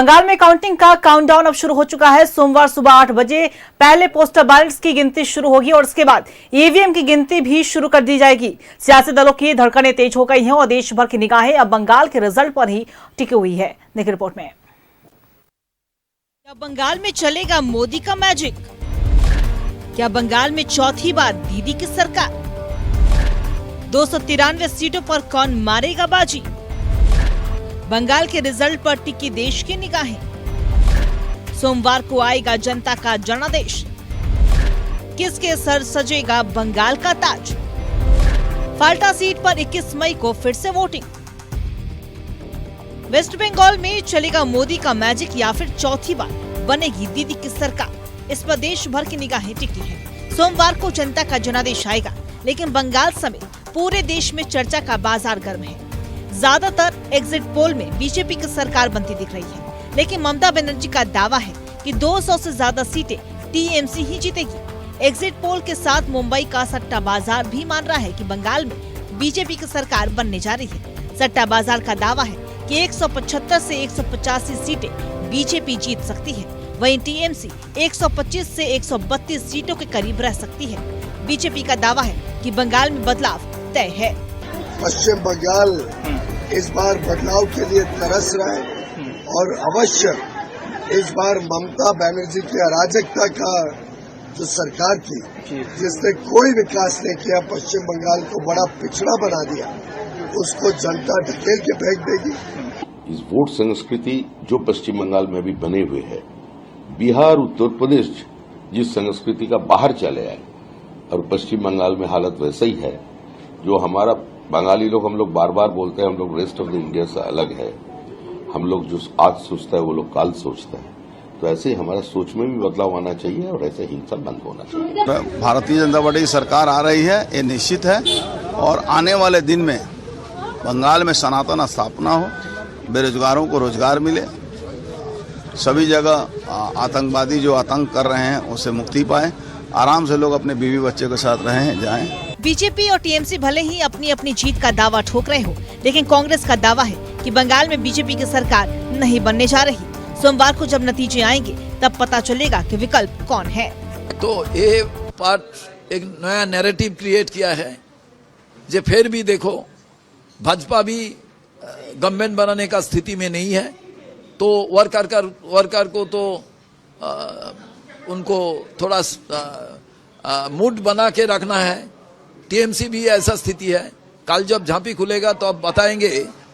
बंगाल में काउंटिंग का काउंटडाउन अब शुरू हो चुका है। सोमवार सुबह 8 बजे पहले पोस्टल बैलेट्स की गिनती शुरू होगी और उसके बाद ईवीएम की गिनती भी शुरू कर दी जाएगी। सियासी दलों की धड़कनें तेज हो गई हैं और देश भर की निगाहें अब बंगाल के रिजल्ट पर ही टिकी हुई है। देखिए रिपोर्ट में। क्या बंगाल में चलेगा मोदी का मैजिक? क्या बंगाल में चौथी बार दीदी की सरकार? 293 सीटों पर कौन मारेगा बाजी? बंगाल के रिजल्ट पर टिकी देश की निगाहें। सोमवार को आएगा जनता का जनादेश। किसके सर सजेगा बंगाल का ताज? फाल्टा सीट पर 21 मई को फिर से वोटिंग। वेस्ट बंगाल में चलेगा मोदी का मैजिक या फिर चौथी बार बनेगी दीदी की सरकार? इस पर देश भर की निगाहें टिकी हैं। सोमवार को जनता का जनादेश आएगा, लेकिन बंगाल समेत पूरे देश में चर्चा का बाजार गर्म है। ज्यादातर एग्जिट पोल में बीजेपी की सरकार बनती दिख रही है, लेकिन ममता बनर्जी का दावा है कि 200 से ज्यादा सीटें टीएमसी ही जीतेगी। एग्जिट पोल के साथ मुंबई का सट्टा बाजार भी मान रहा है कि बंगाल में बीजेपी की सरकार बनने जा रही है। सट्टा बाजार का दावा है कि 175 से 185 सीटें बीजेपी जीत सकती है, वहीं टीएमसी 125 से 132 सीटों के करीब रह सकती है। बीजेपी का दावा है कि बंगाल में बदलाव तय है। पश्चिम बंगाल इस बार बदलाव के लिए तरस रहा है और अवश्य इस बार ममता बनर्जी की अराजकता का जो सरकार थी, जिसने कोई विकास नहीं किया, पश्चिम बंगाल को बड़ा पिछड़ा बना दिया, उसको जनता ढकेल के फेंक देगी। इस वोट संस्कृति जो पश्चिम बंगाल में भी बने हुए है, बिहार उत्तर प्रदेश जिस संस्कृति का बाहर चले आए, और पश्चिम बंगाल में हालत वैसा ही है। जो हमारा बंगाली लोग, हम लोग बार बार बोलते हैं हम लोग रेस्ट ऑफ द इंडिया से अलग है, हम लोग जो आज सोचता है वो लोग काल सोचता है। तो ऐसे ही हमारा सोच में भी बदलाव आना चाहिए और ऐसे हिंसा बंद होना चाहिए। भारतीय जनता पार्टी की सरकार आ रही है, ये निश्चित है, और आने वाले दिन में बंगाल में सनातन स्थापना हो, बेरोजगारों को रोजगार मिले, सभी जगह आतंकवादी जो आतंक कर रहे हैं उससे मुक्ति पाए, आराम से लोग अपने बीवी बच्चे के साथ रहें जाएं। बीजेपी और टीएमसी भले ही अपनी अपनी जीत का दावा ठोक रहे हो, लेकिन कांग्रेस का दावा है कि बंगाल में बीजेपी की सरकार नहीं बनने जा रही। सोमवार को जब नतीजे आएंगे तब पता चलेगा कि विकल्प कौन है। तो ये पार्ट एक नया नैरेटिव क्रिएट किया है, जो फिर भी देखो भाजपा भी गवर्नमेंट बनाने का स्थिति में नहीं है, तो वर्कर को तो उनको थोड़ा मूड बना के रखना है। टीएमसी भी ऐसा स्थिति है। कल जब झांपी खुलेगा तो अब बताएंगे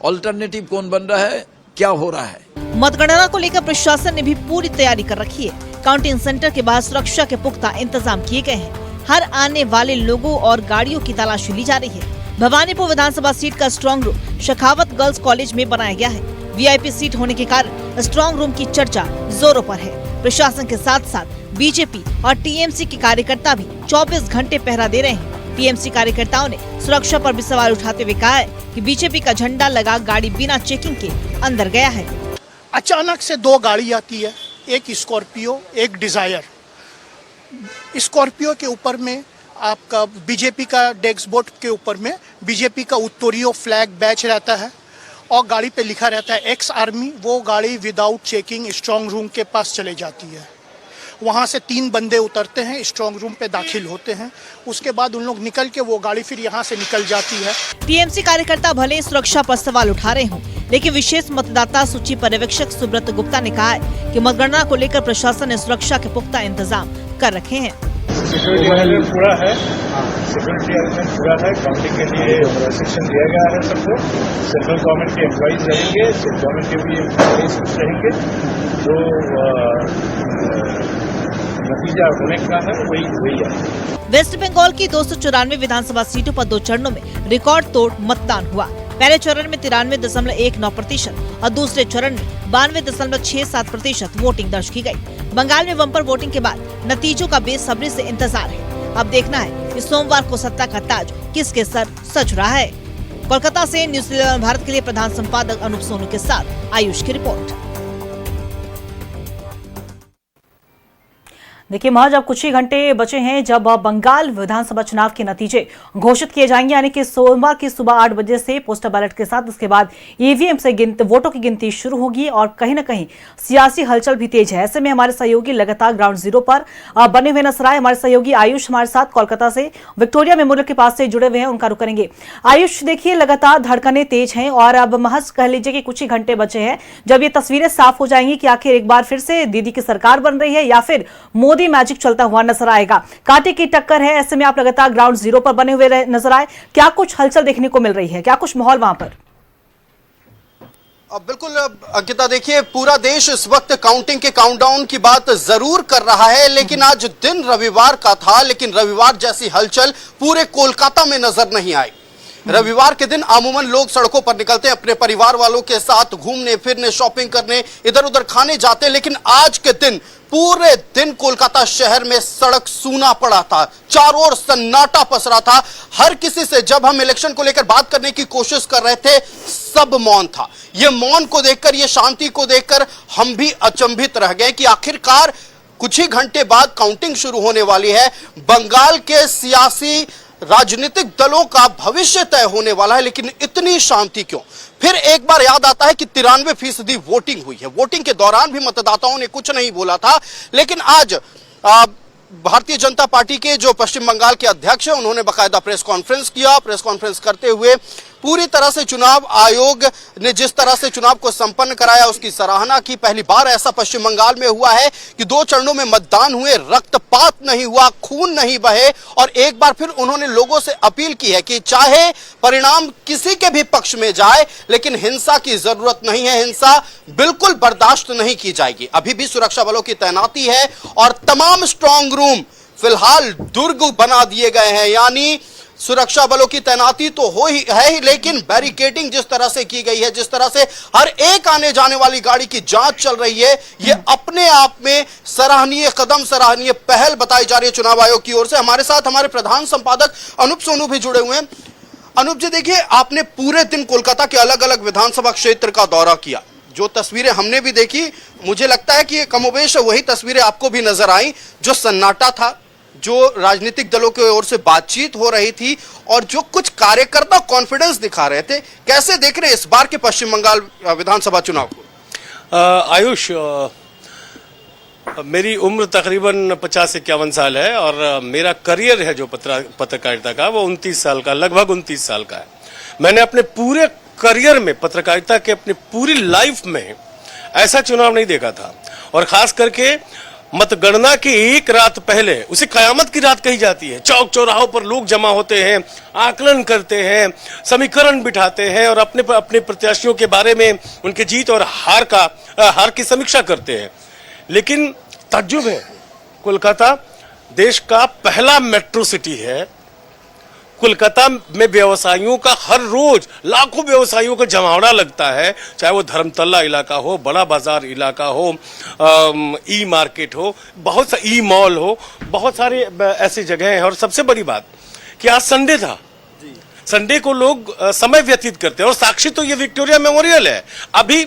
ऑल्टरनेटिव कौन बन रहा है, क्या हो रहा है। मतगणना को लेकर प्रशासन ने भी पूरी तैयारी कर रखी है। काउंटिंग सेंटर के बाहर सुरक्षा के पुख्ता इंतजाम किए गए हैं। हर आने वाले लोगों और गाड़ियों की तलाशी ली जा रही है। भवानीपुर विधानसभा सीट का strong room Shekhawat girls college में बनाया गया है। वीआईपी सीट होने के कारण स्ट्रांग रूम की चर्चा जोरों पर है। प्रशासन के साथ साथ बीजेपी और टीएमसी के कार्यकर्ता भी 24 घंटे पहरा दे रहे हैं। टीएमसी कार्यकर्ताओं ने सुरक्षा पर भी सवाल उठाते हुए कहा है कि बीजेपी का झंडा लगा गाड़ी बिना चेकिंग के अंदर गया है। अचानक से 2 गाड़ी आती है, एक स्कॉर्पियो, एक डिजायर। स्कॉर्पियो के ऊपर में आपका बीजेपी का डेस्क बोर्ड के ऊपर में बीजेपी का उत्तरीय फ्लैग बैच रहता है और गाड़ी पे लिखा रहता है एक्स आर्मी। वो गाड़ी विदाउट चेकिंग स्ट्रांग रूम के पास चले जाती है। वहाँ से 3 बंदे उतरते हैं, स्ट्रांग रूम पे दाखिल होते हैं। उसके बाद उन लोग निकल के वो गाड़ी फिर यहाँ से निकल जाती है। टीएमसी कार्यकर्ता भले सुरक्षा पर सवाल उठा रहे हों, लेकिन विशेष मतदाता सूची पर्यवेक्षक सुब्रत गुप्ता ने कहा है कि मतगणना को लेकर प्रशासन ने सुरक्षा के पुख्ता इंतजाम कर रखे हैं। सिक्योरिटी अरेंजमेंट पूरा है, काउंटिंग के लिए प्रशिक्षण दिया गया है सबको। सेंट्रल गवर्नमेंट के एम्प्लॉइज रहेंगे, स्टेट गवर्नमेंट के भी एम्प्लॉइज रहेंगे। जो नतीजा होने का है वही है। वेस्ट बंगाल की 294 विधानसभा सीटों पर 2 चरणों में रिकॉर्ड तोड़ मतदान हुआ। पहले चरण में 93.19% और दूसरे चरण में 92.67% वोटिंग दर्ज की गई। बंगाल में बम्पर वोटिंग के बाद नतीजों का बेसब्री से इंतजार है। अब देखना है कि सोमवार को सत्ता का ताज किसके सर सज रहा है। कोलकाता से न्यूज़ 11 भारत के लिए प्रधान संपादक अनूप सोनू के साथ आयुष की रिपोर्ट। देखिए महज अब कुछ ही घंटे बचे हैं जब बंगाल विधानसभा चुनाव के नतीजे घोषित किए जाएंगे, यानी कि सोमवार की सुबह 8 बजे से पोस्टल बैलेट के साथ उसके बाद ईवीएम से वोटों की गिनती शुरू होगी और कहीं न कहीं सियासी हलचल भी तेज है। ऐसे में हमारे सहयोगी लगातार ग्राउंड जीरो पर बने हुए नजर आए। हमारे सहयोगी आयुष हमारे साथ कोलकाता से विक्टोरिया मेमोरियल के पास से जुड़े हुए हैं, उनका रुख करेंगे। आयुष, देखिए लगातार धड़कनें तेज हैं और अब महज कह लीजिए कि कुछ ही घंटे बचे हैं जब ये तस्वीरें साफ हो जाएंगी कि आखिर एक बार फिर से दीदी की सरकार बन रही है या फिर मोदी मैजिक चलता हुआ नजर आएगा। कांटे की टक्कर है, ऐसे में आप लगातार ग्राउंड जीरो पर बने हुए नजर आए। क्या कुछ हलचल देखने को मिल रही है, क्या कुछ माहौल वहां पर? बिल्कुल अंकिता, देखिए पूरा देश इस वक्त काउंटिंग के काउंटडाउन की बात जरूर कर रहा है, लेकिन आज दिन रविवार का था, लेकिन रविवार जैसी हलचल पूरे कोलकाता में नजर नहीं आई। रविवार के दिन अमूमन लोग सड़कों पर निकलते हैं अपने परिवार वालों के साथ घूमने फिरने, शॉपिंग करने, इधर उधर खाने जाते, लेकिन आज के दिन पूरे दिन कोलकाता शहर में सड़क सूना पड़ा था, चारों ओर सन्नाटा पसरा था। हर किसी से जब हम इलेक्शन को लेकर बात करने की कोशिश कर रहे थे, सब मौन था। ये मौन को देखकर, ये शांति को देखकर हम भी अचंभित रह गए कि आखिरकार कुछ ही घंटे बाद काउंटिंग शुरू होने वाली है। बंगाल के सियासी राजनीतिक दलों का भविष्य तय होने वाला है, लेकिन इतनी शांति क्यों? फिर एक बार याद आता है कि 93% वोटिंग हुई है। वोटिंग के दौरान भी मतदाताओं ने कुछ नहीं बोला था, लेकिन आज भारतीय जनता पार्टी के जो पश्चिम बंगाल के अध्यक्ष हैं, उन्होंने बाकायदा प्रेस कॉन्फ्रेंस किया। प्रेस कॉन्फ्रेंस करते हुए पूरी तरह से चुनाव आयोग ने जिस तरह से चुनाव को संपन्न कराया उसकी सराहना की। पहली बार ऐसा पश्चिम बंगाल में हुआ है कि 2 चरणों में मतदान हुए, रक्तपात नहीं हुआ, खून नहीं बहे। और एक बार फिर उन्होंने लोगों से अपील की है कि चाहे परिणाम किसी के भी पक्ष में जाए, लेकिन हिंसा की जरूरत नहीं है, हिंसा बिल्कुल बर्दाश्त नहीं की जाएगी। अभी भी सुरक्षा बलों की तैनाती है और तमाम स्ट्रांग रूम फिलहाल दुर्ग बना दिए गए हैं, यानी सुरक्षा बलों की तैनाती तो हो ही है, लेकिन बैरिकेडिंग जिस तरह से की गई है, जिस तरह से हर एक आने जाने वाली गाड़ी की जांच चल रही है, ये अपने आप में सराहनीय कदम, सराहनीय पहल बताई जा रही है चुनाव आयोग की ओर से। हमारे साथ हमारे प्रधान संपादक अनूप सोनू भी जुड़े हुए हैं। अनूप जी, देखिए आपने पूरे दिन कोलकाता के अलग अलग विधानसभा क्षेत्र का दौरा किया। जो तस्वीरें हमने भी देखी, मुझे लगता है कि कमोबेश वही तस्वीरें आपको भी नजर आई। जो सन्नाटा था, जो राजनीतिक दलों की ओर से बातचीत हो रही थी और जो कुछ कार्यकर्ता कॉन्फिडेंस दिखा रहे थे, कैसे देख रहे हैं इस बार के पश्चिम बंगाल विधानसभा चुनाव को? आयुष, मेरी उम्र तकरीबन 50-51 साल है और मेरा करियर है जो पत्रकारिता का, वो 29 साल का, लगभग 29 साल का है। मैंने अपने पूरे करियर में, पत्रकारिता के अपनी पूरी लाइफ में ऐसा चुनाव नहीं देखा था। और खास करके मतगणना की एक रात पहले, उसे कयामत की रात कही जाती है, चौक चौराहों पर लोग जमा होते हैं, आकलन करते हैं, समीकरण बिठाते हैं और अपने अपने प्रत्याशियों के बारे में, उनके जीत और हार की समीक्षा करते हैं। लेकिन ताज्जुब है, कोलकाता देश का पहला मेट्रो सिटी है। कोलकाता में व्यवसायियों का हर रोज लाखों व्यवसायियों का जमावड़ा लगता है, चाहे वो धर्मतल्ला इलाका हो, बड़ा बाजार इलाका हो, ई मार्केट हो, बहुत सा ई मॉल हो, बहुत सारे ऐसी जगह हैं। और सबसे बड़ी बात कि आज संडे था, संडे को लोग समय व्यतीत करते हैं। और साक्षी तो ये विक्टोरिया मेमोरियल है। अभी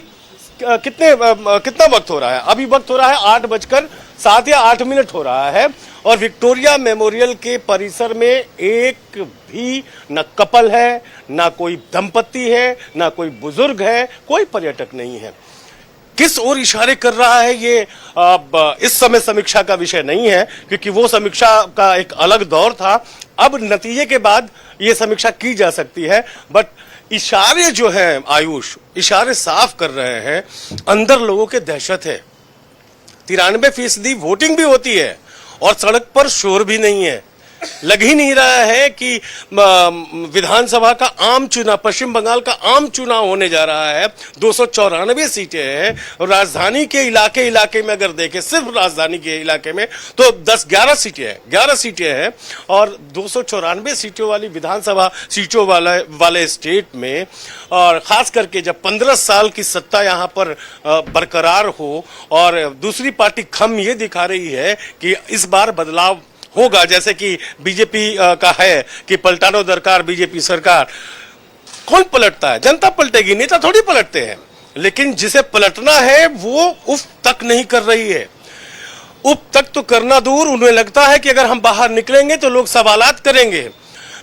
कितना वक्त हो रहा है? अभी वक्त हो रहा है 8:07 या 8 हो रहा है और विक्टोरिया मेमोरियल के परिसर में एक भी न कपल है, ना कोई दंपति है, ना कोई बुजुर्ग है, कोई पर्यटक नहीं है। किस ओर इशारे कर रहा है ये इस समय समीक्षा का विषय नहीं है, क्योंकि वो समीक्षा का एक अलग दौर था। अब नतीजे के बाद ये समीक्षा की जा सकती है, बट इशारे जो हैं आयुष, इशारे साफ कर रहे हैं, अंदर लोगों के दहशत है। 93% वोटिंग भी होती है और सड़क पर शोर भी नहीं है। लग ही नहीं रहा है कि विधानसभा का आम चुनाव, पश्चिम बंगाल का आम चुनाव होने जा रहा है। 294 सीटें हैं और राजधानी के इलाके में अगर देखें, सिर्फ राजधानी के इलाके में तो 11 सीटें हैं और 294 सीटों वाली विधानसभा सीटों वाले स्टेट में, और खास करके जब 15 साल की सत्ता यहाँ पर बरकरार हो और दूसरी पार्टी खम ये दिखा रही है कि इस बार बदलाव होगा, जैसे कि बीजेपी का है कि पलटानो दरकार बीजेपी सरकार। कौन पलटता है? जनता पलटेगी, नेता थोड़ी पलटते हैं। लेकिन जिसे पलटना है वो उफ तक नहीं कर रही है। उप तक तो करना दूर, उन्हें लगता है कि अगर हम बाहर निकलेंगे तो लोग सवालात करेंगे।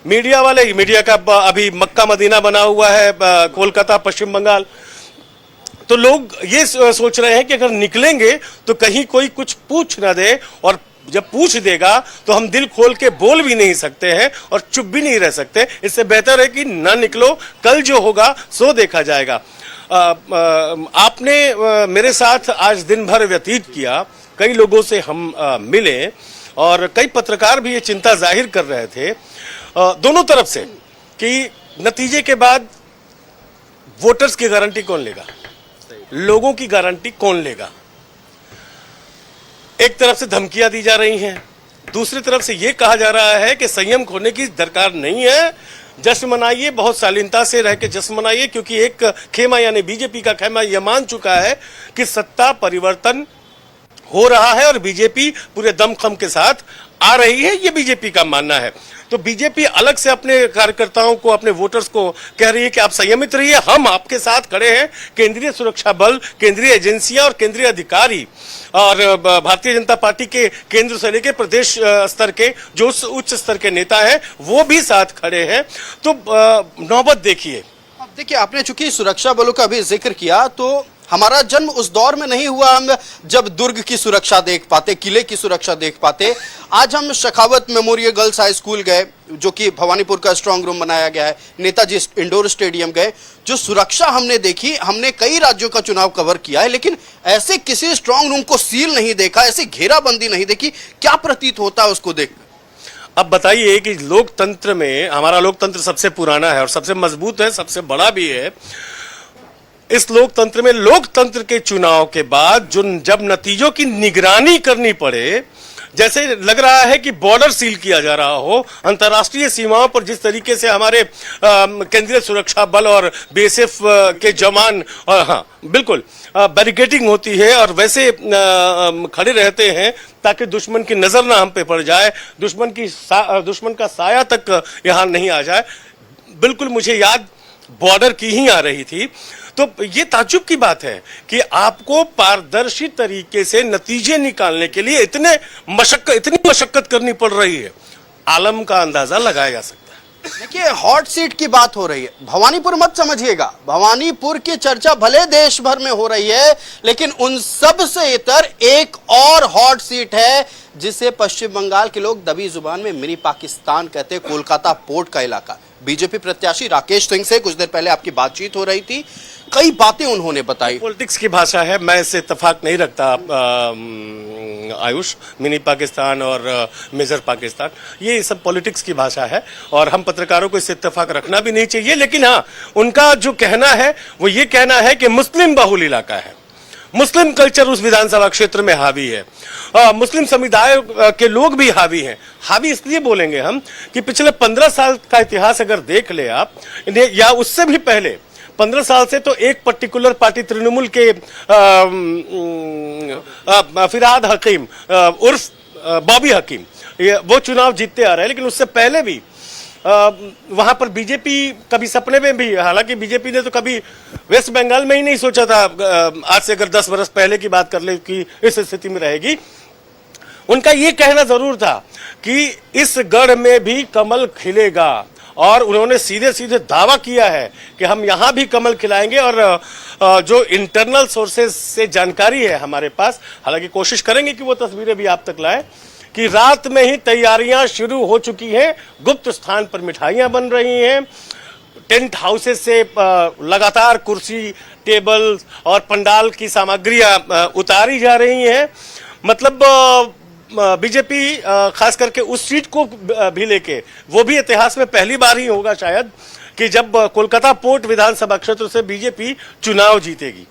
मीडिया वाले, मीडिया का अभी मक्का मदीना बना हुआ है कोलकाता, पश्चिम बंगाल, तो लोग ये सोच रहे हैं कि अगर निकलेंगे तो कहीं कोई कुछ पूछ ना दे, और जब पूछ देगा तो हम दिल खोल के बोल भी नहीं सकते हैं और चुप भी नहीं रह सकते। इससे बेहतर है कि ना निकलो, कल जो होगा सो देखा जाएगा। आपने मेरे साथ आज दिन भर व्यतीत किया, कई लोगों से हम मिले और कई पत्रकार भी ये चिंता जाहिर कर रहे थे दोनों तरफ से कि नतीजे के बाद वोटर्स की गारंटी कौन लेगा, लोगों की गारंटी कौन लेगा। एक तरफ से धमकियां दी जा रही हैं, दूसरी तरफ से यह कहा जा रहा है कि संयम खोने की दरकार नहीं है, जश्न मनाइए, बहुत शालीनता से रह के जश्न मनाइए, क्योंकि एक खेमा यानी बीजेपी का खेमा यह मान चुका है कि सत्ता परिवर्तन हो रहा है और बीजेपी पूरे दमखम के साथ आ रही है, यह बीजेपी का मानना है। तो बीजेपी अलग से अपने कार्यकर्ताओं को, अपने वोटर्स को कह रही है कि आप संयमित रहिए, हम आपके साथ खड़े हैं। केंद्रीय सुरक्षा बल, केंद्रीय एजेंसियां और केंद्रीय अधिकारी और भारतीय जनता पार्टी के केंद्र से लेकर प्रदेश स्तर के जो उच्च स्तर के नेता हैं वो भी साथ खड़े हैं। तो नौबत देखिए। अब देखिए, आपने चूंकि सुरक्षा बलों का भी जिक्र किया, तो हमारा जन्म उस दौर में नहीं हुआ हम जब दुर्ग की सुरक्षा देख पाते, किले की सुरक्षा देख पाते। आज हम Shekhawat memorial girls high school गए, जो कि भवानीपुर का स्ट्रांग रूम बनाया गया है, नेताजी इंडोर स्टेडियम गए, जो सुरक्षा हमने देखी। हमने कई राज्यों का चुनाव कवर किया है, लेकिन ऐसे किसी स्ट्रांग रूम को सील नहीं देखा, ऐसी घेराबंदी नहीं देखी। क्या प्रतीत होता है उसको देख? अब बताइए कि लोकतंत्र में, हमारा लोकतंत्र सबसे पुराना है और सबसे मजबूत है, सबसे बड़ा भी है। इस लोकतंत्र में लोकतंत्र के चुनाव के बाद जब नतीजों की निगरानी करनी पड़े, जैसे लग रहा है कि बॉर्डर सील किया जा रहा हो, अंतर्राष्ट्रीय सीमाओं पर जिस तरीके से हमारे केंद्रीय सुरक्षा बल और बीएसएफ के जवान, हाँ बिल्कुल, बैरिकेडिंग होती है और वैसे खड़े रहते हैं ताकि दुश्मन की नजर ना हम पे पड़ जाए, दुश्मन का साया तक यहाँ नहीं आ जाए। बिल्कुल मुझे याद बॉर्डर की ही आ रही थी। तो ये ताज्जुब की बात है कि आपको पारदर्शी तरीके से नतीजे निकालने के लिए इतनी मशक्कत करनी पड़ रही है। आलम का अंदाजा लगाया जा सकता है। देखिए, हॉट सीट की बात हो रही है, भवानीपुर मत समझिएगा, भवानीपुर की चर्चा भले देश भर में हो रही है, लेकिन उन सब से इतर एक और हॉट सीट है जिसे पश्चिम बंगाल के लोग दबी जुबान में मिनी पाकिस्तान कहते हैं, कोलकाता पोर्ट का इलाका। बीजेपी प्रत्याशी राकेश सिंह से कुछ देर पहले आपकी बातचीत हो रही थी, कई बातें उन्होंने बताई। पॉलिटिक्स की भाषा है, मैं इससे इत्तेफाक नहीं रखता आयुष। मिनी पाकिस्तान और मेजर पाकिस्तान, ये सब पॉलिटिक्स की भाषा है और हम पत्रकारों को इससे इत्तेफाक रखना भी नहीं चाहिए। लेकिन हाँ, उनका जो कहना है वो ये कहना है कि मुस्लिम बहुल इलाका है, मुस्लिम कल्चर उस विधानसभा क्षेत्र में हावी है, मुस्लिम समुदाय के लोग भी हावी हैं। हावी इसलिए बोलेंगे हम कि पिछले 15 साल का इतिहास अगर देख ले आप, या उससे भी पहले 15 साल से तो एक पर्टिकुलर पार्टी तृणमूल के फिरहाद हकीम उर्फ बॉबी हकीम, वो चुनाव जीतते आ रहे हैं। लेकिन उससे पहले भी वहां पर बीजेपी कभी सपने में भी, हालांकि बीजेपी ने तो कभी वेस्ट बंगाल में ही नहीं सोचा था, आज से अगर 10 वर्ष पहले की बात कर ले कि इस स्थिति में रहेगी। उनका ये कहना जरूर था कि इस गढ़ में भी कमल खिलेगा और उन्होंने सीधे सीधे दावा किया है कि हम यहां भी कमल खिलाएंगे। और जो इंटरनल सोर्सेज से जानकारी है हमारे पास, हालांकि कोशिश करेंगे कि वो तस्वीरें भी आप तक लाए, कि रात में ही तैयारियां शुरू हो चुकी हैं, गुप्त स्थान पर मिठाइयां बन रही हैं, टेंट हाउसेस से लगातार कुर्सी, टेबल और पंडाल की सामग्रियां उतारी जा रही हैं। मतलब बीजेपी खास करके उस सीट को भी लेके, वो भी इतिहास में पहली बार ही होगा शायद कि जब कोलकाता पोर्ट विधानसभा क्षेत्र से बीजेपी चुनाव जीतेगी।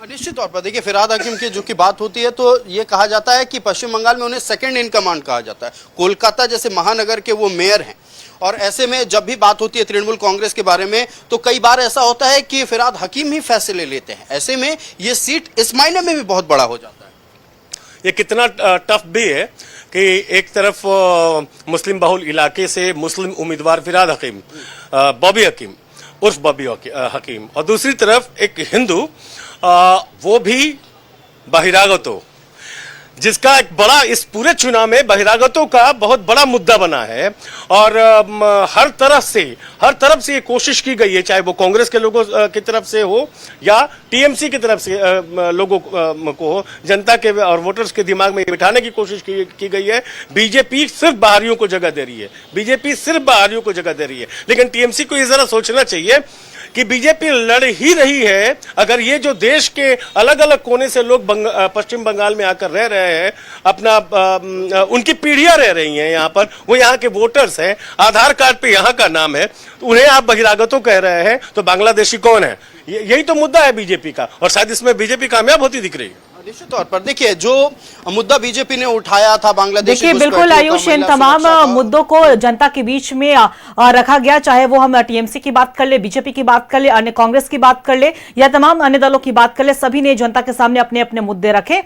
निश्चित तौर पर देखिए, फिरहाद हकीम की जो की बात होती है तो ये कहा जाता है कि पश्चिम बंगाल में उन्हें सेकंड इन कमांड कहा जाता है। कोलकाता जैसे महानगर के वो मेयर हैं और ऐसे में जब भी बात होती है तृणमूल कांग्रेस के बारे में तो कई बार ऐसा होता है कि फिरहाद हकीम ही फैसले लेते हैं। ऐसे में ये सीट इस मायने में भी बहुत बड़ा हो जाता है। ये कितना टफ भी है कि एक तरफ मुस्लिम बहुल इलाके से मुस्लिम उम्मीदवार फिरहाद हकीम, बॉबी हकीम उर्फ बॉबी हकीम, और दूसरी तरफ एक हिंदू, वो भी बहिरागत हो। जिसका एक बड़ा इस पूरे चुनाव में बहिरागतों का बहुत बड़ा मुद्दा बना है। और हर तरफ से ये कोशिश की गई है, चाहे वो कांग्रेस के लोगों की तरफ से हो या टीएमसी की तरफ से लोगों को हो, जनता के और वोटर्स के दिमाग में बिठाने की कोशिश की गई है। बीजेपी सिर्फ बाहरियों को जगह दे रही है, बीजेपी सिर्फ बाहरियों को जगह दे रही है। लेकिन टीएमसी को ये जरा सोचना चाहिए कि बीजेपी लड़ ही रही है, अगर ये जो देश के अलग अलग कोने से लोग पश्चिम बंगाल में आकर रह रहे हैं, अपना उनकी पीढ़ियां रह रही हैं यहाँ पर, वो यहाँ के वोटर्स हैं, आधार कार्ड पे यहाँ का नाम है, तो उन्हें आप बहिरागतों कह रहे हैं, तो बांग्लादेशी कौन है? यही तो मुद्दा है बीजेपी का, और शायद इसमें बीजेपी कामयाब होती दिख रही है। निश्चित तौर पर देखिए, जो मुद्दा बीजेपी ने उठाया था बांग्लादेश, देखिए बिल्कुल आयुष, इन तमाम मुद्दों को जनता के बीच में रखा गया, चाहे वो हम टीएमसी की बात कर ले, बीजेपी की बात कर ले, अन्य कांग्रेस की बात कर ले या तमाम अन्य दलों की बात कर ले, सभी ने जनता के सामने अपने अपने मुद्दे रखे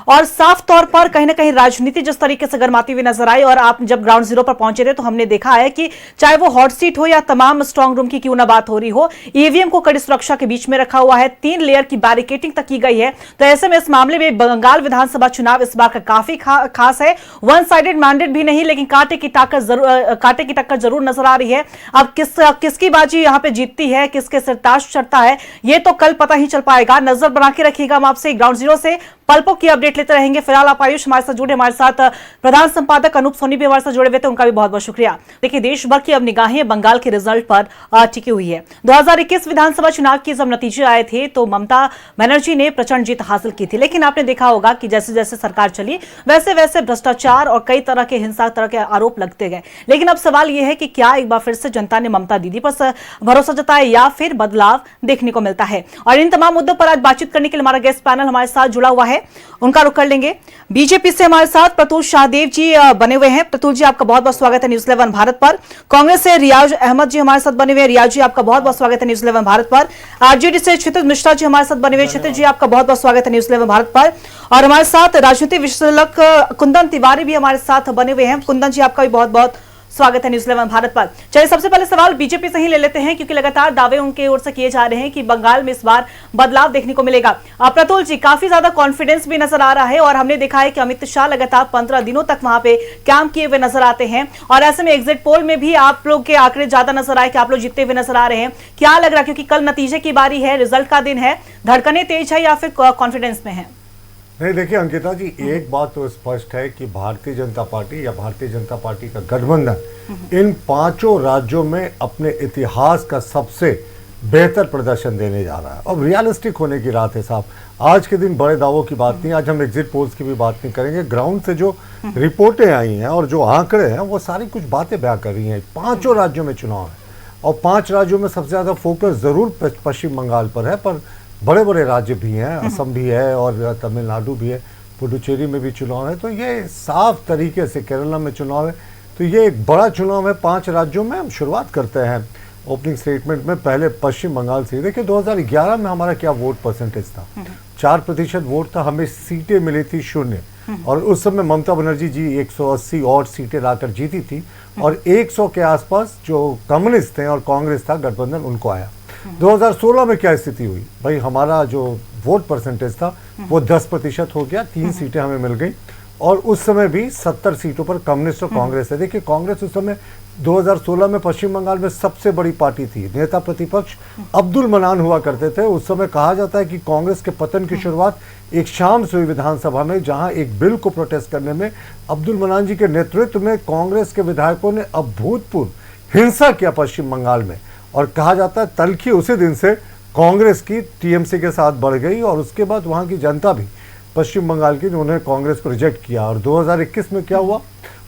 और साफ तौर पर कहीं ना कहीं राजनीति जिस तरीके से गरमाती हुई नजर आई। और आप जब ग्राउंड जीरो पर पहुंचे थे तो हमने देखा है कि चाहे वो हॉट सीट हो या तमाम स्ट्रांग रूम की क्यों ना बात हो रही हो, ईवीएम को कड़ी सुरक्षा के बीच में रखा हुआ है, 3 लेयर की बैरिकेडिंग तक की गई है। तो ऐसे में इस मामले में बंगाल विधानसभा चुनाव इस बार का काफी खास है। वन साइडेड मैंडेट भी नहीं, लेकिन कांटे की टक्कर जरूर नजर आ रही है। अब किसकी बाजी यहां पे जीतती है, किसके सिर ताश चढ़ता है, ये तो कल पता ही चल पाएगा। नजर बना के रखिएगा। हम आपसे ग्राउंड जीरो से पल-पल की अपडेट लेते रहेंगे। फिलहाल आप आयुष हमारे साथ जुड़े, हमारे साथ प्रधान संपादक अनूप सोनी भी हमारे साथ जुड़े हुए थे, उनका भी बहुत बहुत शुक्रिया। देखिए देश भर की अब निगाहें बंगाल के रिजल्ट पर टिकी हुई है। 2021 विधानसभा चुनाव के जब नतीजे आए थे तो ममता बनर्जी ने प्रचंड जीत हासिल की थी, लेकिन आपने देखा होगा कि जैसे जैसे सरकार चली वैसे वैसे भ्रष्टाचार और कई तरह के हिंसा तरह के आरोप लगते गए। लेकिन अब सवाल यह है कि क्या एक बार फिर से जनता ने ममता दीदी पर भरोसा जताया या फिर बदलाव देखने को मिलता है। और इन तमाम मुद्दों पर आज बातचीत करने के लिए हमारा गेस्ट पैनल हमारे साथ जुड़ा हुआ है, उनका रुख कर लेंगे। बीजेपी से हमारे साथ प्रतुल शाहदेव जी बने हुए हैं। प्रतुल जी आपका बहुत बहुत स्वागत है न्यूज़ 11 भारत पर। कांग्रेस से रियाज अहमद जी हमारे साथ बने हुए हैं। रियाज जी आपका बहुत बहुत स्वागत है न्यूज़ 11 भारत पर। आरजेडी से क्षितिज मिश्रा जी हमारे साथ बने हुए। क्षितिज जी आपका बहुत बहुत स्वागत है न्यूज़ 11 भारत पर। और हमारे साथ राजनीति विश्लेषक कुंदन तिवारी भी हमारे साथ बने हुए हैं। कुंदन जी आपका भी बहुत बहुत स्वागत है न्यूज़ 11 भारत पर। चलिए सबसे पहले सवाल बीजेपी से ही ले लेते हैं, क्योंकि लगातार दावे उनके ओर से किए जा रहे हैं कि बंगाल में इस बार बदलाव देखने को मिलेगा। प्रतुल जी, काफी ज्यादा कॉन्फिडेंस भी नजर आ रहा है और हमने देखा है कि अमित शाह लगातार 15 दिनों तक वहां पे काम किए हुए नजर आते हैं और ऐसे में एग्जिट पोल में भी आप लोग के आंकड़े ज्यादा नजर आए कि आप लोग जीतते हुए नजर आ रहे हैं। क्या लग रहा है, क्योंकि कल नतीजे की बारी है, रिजल्ट का दिन है, धड़कने तेज है या फिर कॉन्फिडेंस में है? नहीं, देखिए अंकिता जी, एक बात तो स्पष्ट है कि भारतीय जनता पार्टी या भारतीय जनता पार्टी का गठबंधन इन 5 राज्यों में अपने इतिहास का सबसे बेहतर प्रदर्शन देने जा रहा है। अब रियलिस्टिक होने की रात है साहब, आज के दिन बड़े दावों की बात नहीं, आज हम एग्जिट पोल्स की भी बात नहीं करेंगे। ग्राउंड से जो रिपोर्टें आई हैं और जो आंकड़े हैं वो सारी कुछ बातें बयां कर रही हैं। 5 राज्यों में चुनाव है और 5 राज्यों में सबसे ज़्यादा फोकस ज़रूर पश्चिम बंगाल पर है, पर बड़े बड़े राज्य भी हैं, असम भी है और तमिलनाडु भी है, पुडुचेरी में भी चुनाव है। तो ये साफ तरीके से केरला में चुनाव है, तो ये एक बड़ा चुनाव है 5 राज्यों में। हम शुरुआत करते हैं ओपनिंग स्टेटमेंट में पहले पश्चिम बंगाल से। देखिए 2011 में हमारा क्या वोट परसेंटेज था, 4% वोट था, हमें सीटें मिली थी 0 और उस समय ममता बनर्जी जी 180 और सीटें लाकर जीती थी और 100 के आसपास जो कम्युनिस्ट थे और कांग्रेस था गठबंधन उनको आया। 2016 में क्या स्थिति हुई भाई, हमारा जो वोट परसेंटेज था वो 10% हो गया, 3 सीटें हमें मिल गई और उस समय भी 70 सीटों पर कम्युनिस्ट और कांग्रेस है। देखिए कांग्रेस उस समय 2016 में पश्चिम बंगाल में सबसे बड़ी पार्टी थी, नेता प्रतिपक्ष अब्दुल मनान हुआ करते थे। उस समय कहा जाता है कि कांग्रेस के पतन की शुरुआत एक शाम से हुई विधानसभा में, जहां एक बिल को प्रोटेस्ट करने में अब्दुल मनान जी के नेतृत्व में कांग्रेस के विधायकों ने अभूतपूर्व हिंसा किया पश्चिम बंगाल में और कहा जाता है तलखी उसी दिन से कांग्रेस की टीएमसी के साथ बढ़ गई और उसके बाद वहां की जनता भी पश्चिम बंगाल की उन्होंने कांग्रेस को रिजेक्ट किया। और 2021 में क्या हुआ,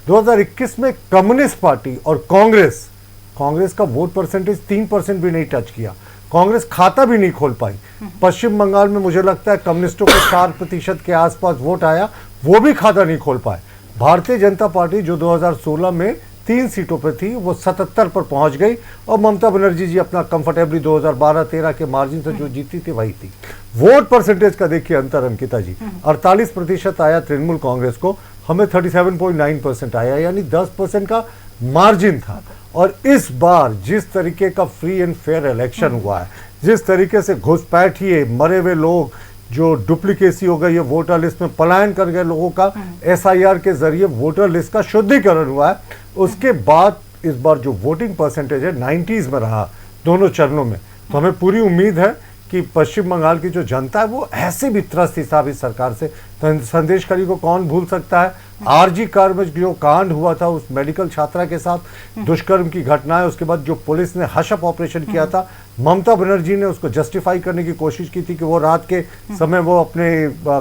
2021 में कम्युनिस्ट पार्टी और कांग्रेस का वोट परसेंटेज 3% भी नहीं टच किया, कांग्रेस खाता भी नहीं खोल पाई। पश्चिम बंगाल में मुझे लगता है कम्युनिस्टों को 4% के आसपास वोट आया, वो भी खाता नहीं खोल पाए। भारतीय जनता पार्टी जो 2016 में 3 सीटों पर थी वो 77 पर पहुंच गई और ममता बनर्जी जी अपना कंफर्टेबली 2012-13 के मार्जिन से जो जीती थी वही थी। वोट परसेंटेज का देखिए अंतर अंकिता जी, 48% आया तृणमूल कांग्रेस को, हमें 37.9% आया, यानी 10% का मार्जिन था। और इस बार जिस तरीके का फ्री एंड फेयर इलेक्शन हुआ है, जिस तरीके से घुसपैठिए मरे हुए लोग जो डुप्लीकेसी हो गई है, वोटर लिस्ट में पलायन कर गए लोगों का, SIR के जरिए वोटर लिस्ट का शुद्धिकरण हुआ है। उसके बाद इस बार जो वोटिंग परसेंटेज है 90s में रहा दोनों चरणों में। तो हमें पूरी उम्मीद है कि पश्चिम बंगाल की जो जनता है वो ऐसे भी त्रस्त थी साहब इस सरकार से। संदेशखाली को कौन भूल सकता है। RG कार में जो कांड हुआ था उस मेडिकल छात्रा के साथ, दुष्कर्म की घटना है, उसके बाद जो पुलिस ने हशअप ऑपरेशन किया था, ममता बनर्जी ने उसको जस्टिफाई करने की कोशिश की थी कि वो रात के समय वो अपने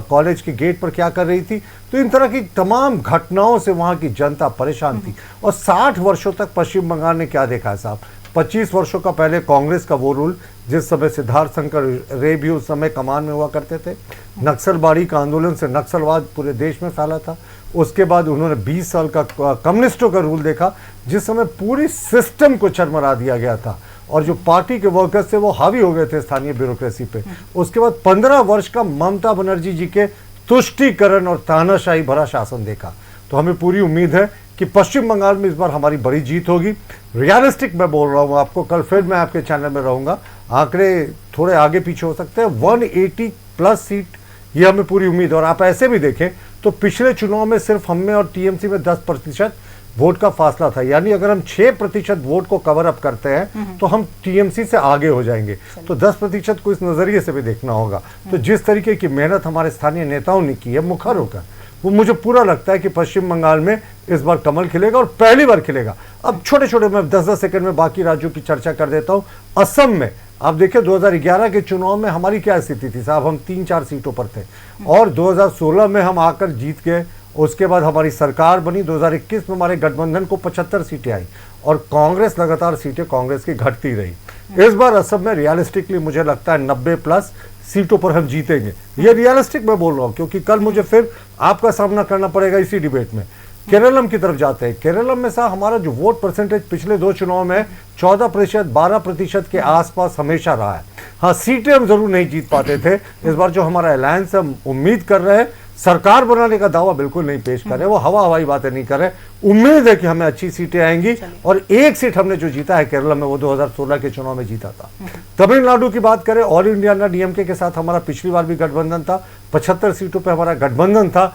कॉलेज के गेट पर क्या कर रही थी। तो इन तरह की तमाम घटनाओं से वहाँ की जनता परेशान थी। और 60 वर्षों तक पश्चिम बंगाल ने क्या देखा है साहब। 25 वर्षों का पहले कांग्रेस का वो रूल, जिस समय सिद्धार्थ शंकर रे भी उस समय कमान में हुआ करते थे। नक्सलबाड़ी का आंदोलन से नक्सलवाद पूरे देश में फैला था। उसके बाद उन्होंने 20 साल का कम्युनिस्टों का रूल देखा, जिस समय पूरी सिस्टम को चरमरा दिया गया था और जो पार्टी के वर्कर्स थे वो हावी हो गए थे स्थानीय ब्यूरोक्रेसी पे। उसके बाद 15 वर्ष का ममता बनर्जी जी के तुष्टीकरण और तानाशाही भरा शासन देखा। तो हमें पूरी उम्मीद है कि पश्चिम बंगाल में इस बार हमारी बड़ी जीत होगी। रियलिस्टिक मैं बोल रहा हूँ आपको, कल फिर मैं आपके चैनल में रहूंगा, आंकड़े थोड़े आगे पीछे हो सकते हैं, 180 प्लस सीट ये हमें पूरी उम्मीद है। और आप ऐसे भी देखें तो पिछले चुनाव में सिर्फ हमें और TMC में 10% वोट का फासला था। यानी अगर हम 6% वोट को कवर अप करते हैं तो हम TMC से आगे हो जाएंगे। तो 10% को इस नजरिए से भी देखना होगा। तो जिस तरीके की मेहनत हमारे स्थानीय नेताओं ने की है मुखर होकर, वो मुझे पूरा लगता है कि पश्चिम बंगाल में इस बार कमल खिलेगा और पहली बार खिलेगा। अब छोटे छोटे मैं 10-10 सेकंड में बाकी राज्यों की चर्चा कर देता हूं। असम में आप देखिए 2011 के चुनाव में हमारी क्या स्थिति थी साहब, हम 3-4 सीटों पर थे और 2016 में हम आकर जीत गए। उसके बाद हमारी सरकार बनी, 2021 में हमारे गठबंधन को 75 सीटें आई और कांग्रेस लगातार सीटें कांग्रेस की घटती रही। इस बार असम में रियलिस्टिकली मुझे लगता है 90 प्लस सीटों पर हम जीतेंगे। ये रियलिस्टिक मैं बोल रहा हूँ, क्योंकि कल मुझे फिर आपका सामना करना पड़ेगा इसी डिबेट में। केरलम की तरफ जाते हैं। केरलम में साहब हमारा जो वोट परसेंटेज पिछले 2 चुनाव में 14%, 12% के आसपास हमेशा रहा है। हाँ, सीटें हम जरूर नहीं जीत पाते थे। इस बार जो हमारा अलायंस हम उम्मीद कर रहे हैं, सरकार बनाने का दावा बिल्कुल नहीं पेश कर रहे, वो हवाई बातें नहीं कर रहे। उम्मीद है कि हमें अच्छी सीटें आएंगी। और एक सीट हमने जो जीता है केरल में वो 2016 के चुनाव में जीता था। तमिलनाडु की बात करें, ऑल इंडिया DMK के साथ हमारा पिछली बार भी गठबंधन था, 75 सीटों पे हमारा गठबंधन था।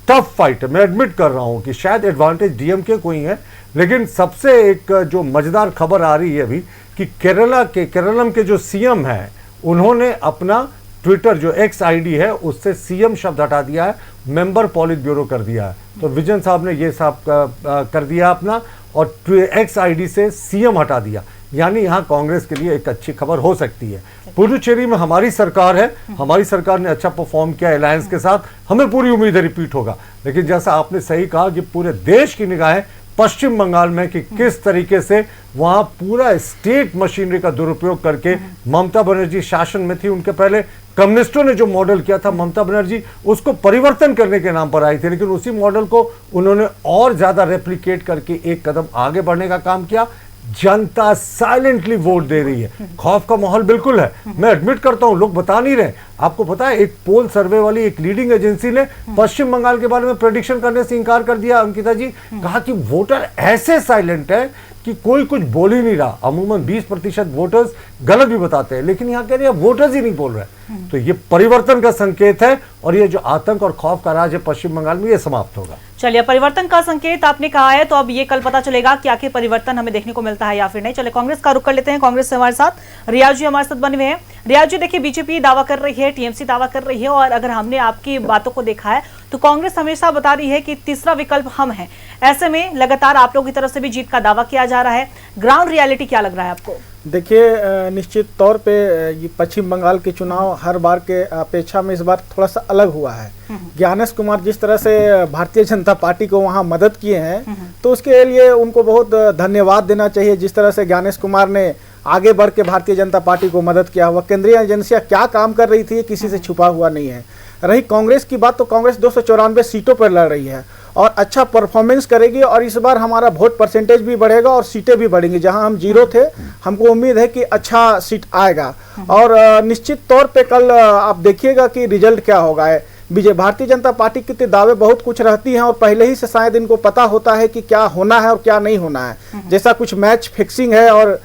टफ फाइट, मैं एडमिट कर रहा हूं कि शायद एडवांटेज DMK को ही है, लेकिन सबसे एक जो मजेदार खबर आ रही है अभी कि केरलम के जो CM है उन्होंने अपना ट्विटर जो X ID है उससे CM शब्द हटा दिया है, मेंबर पॉलिट ब्यूरो कर दिया है। तो विजन साहब ने ये साहब कर दिया अपना और X ID से CM हटा दिया। यानी यहाँ कांग्रेस के लिए एक अच्छी खबर हो सकती है। पुडुचेरी में हमारी सरकार है, हमारी सरकार ने अच्छा परफॉर्म किया अलायंस के साथ, हमें पूरी उम्मीद है रिपीट होगा। लेकिन जैसा आपने सही कहा कि पूरे देश की निगाहें पश्चिम बंगाल में कि किस तरीके से वहां पूरा स्टेट मशीनरी का दुरुपयोग करके ममता बनर्जी शासन में थी, उनके पहले कम्युनिस्टों ने जो मॉडल किया था, ममता बनर्जी उसको परिवर्तन करने के नाम पर आई थी, लेकिन उसी मॉडल को उन्होंने और ज्यादा रेप्लिकेट करके एक कदम आगे बढ़ने का काम किया। जनता साइलेंटली वोट दे रही है, खौफ का माहौल बिल्कुल है। मैं एडमिट करता हूं, लोग बता नहीं रहे। आपको पता है एक पोल सर्वे वाली एक लीडिंग एजेंसी ने पश्चिम बंगाल के बारे में प्रेडिक्शन करने से इंकार कर दिया। अंकिता जी, कहा कि वोटर ऐसे साइलेंट है कि कोई कुछ बोल ही नहीं रहा। अमूमन 20% वोटर्स गलत भी बताते हैं, लेकिन यहाँ कह रहे हैं वोटर्स ही नहीं बोल रहे। तो ये परिवर्तन का संकेत है और ये जो आतंक और खौफ का राज है पश्चिम बंगाल में, ये समाप्त होगा। चलिए, परिवर्तन का संकेत आपने कहा है, तो अब ये कल पता चलेगा कि आखिर परिवर्तन हमें देखने को मिलता है या फिर नहीं। चलिए, कांग्रेस का रुख कर लेते हैं। कांग्रेस से हमारे साथ रियाज जी हमारे साथ बने हुए हैं। रियाज जी, देखिए बीजेपी दावा कर रही है, TMC दावा कर रही है, और अगर हमने आपकी बातों को देखा है तो कांग्रेस हमेशा बता रही है कि तीसरा विकल्प हम हैं। ऐसे में लगातार आप लोगों की तरफ से भी जीत का दावा किया जा रहा है। ग्राउंड रियलिटी क्या लग रहा है आपको? देखिए, निश्चित तौर पे ये पश्चिम बंगाल के चुनाव हर बार के अपेक्षा में इस बार थोड़ा सा अलग हुआ है। ज्ञानेश कुमार जिस तरह से भारतीय जनता पार्टी को वहाँ मदद किए हैं, तो उसके लिए उनको बहुत धन्यवाद देना चाहिए। जिस तरह से ज्ञानेश कुमार ने आगे बढ़ के भारतीय जनता पार्टी को मदद किया हुआ, केंद्रीय एजेंसियां क्या काम कर रही थी किसी से छुपा हुआ नहीं है। रही कांग्रेस की बात, तो कांग्रेस 294 सीटों पर लड़ रही है और अच्छा परफॉर्मेंस करेगी और इस बार हमारा वोट परसेंटेज भी बढ़ेगा और सीटें भी बढ़ेंगी। जहां हम 0 थे, हमको उम्मीद है कि अच्छा सीट आएगा। और निश्चित तौर पे कल आप देखिएगा कि रिजल्ट क्या होगा। भारतीय जनता पार्टी के दावे बहुत कुछ रहती हैं और पहले ही से शायद इनको पता होता है कि क्या होना है और क्या नहीं होना है। जैसा कुछ मैच फिक्सिंग है और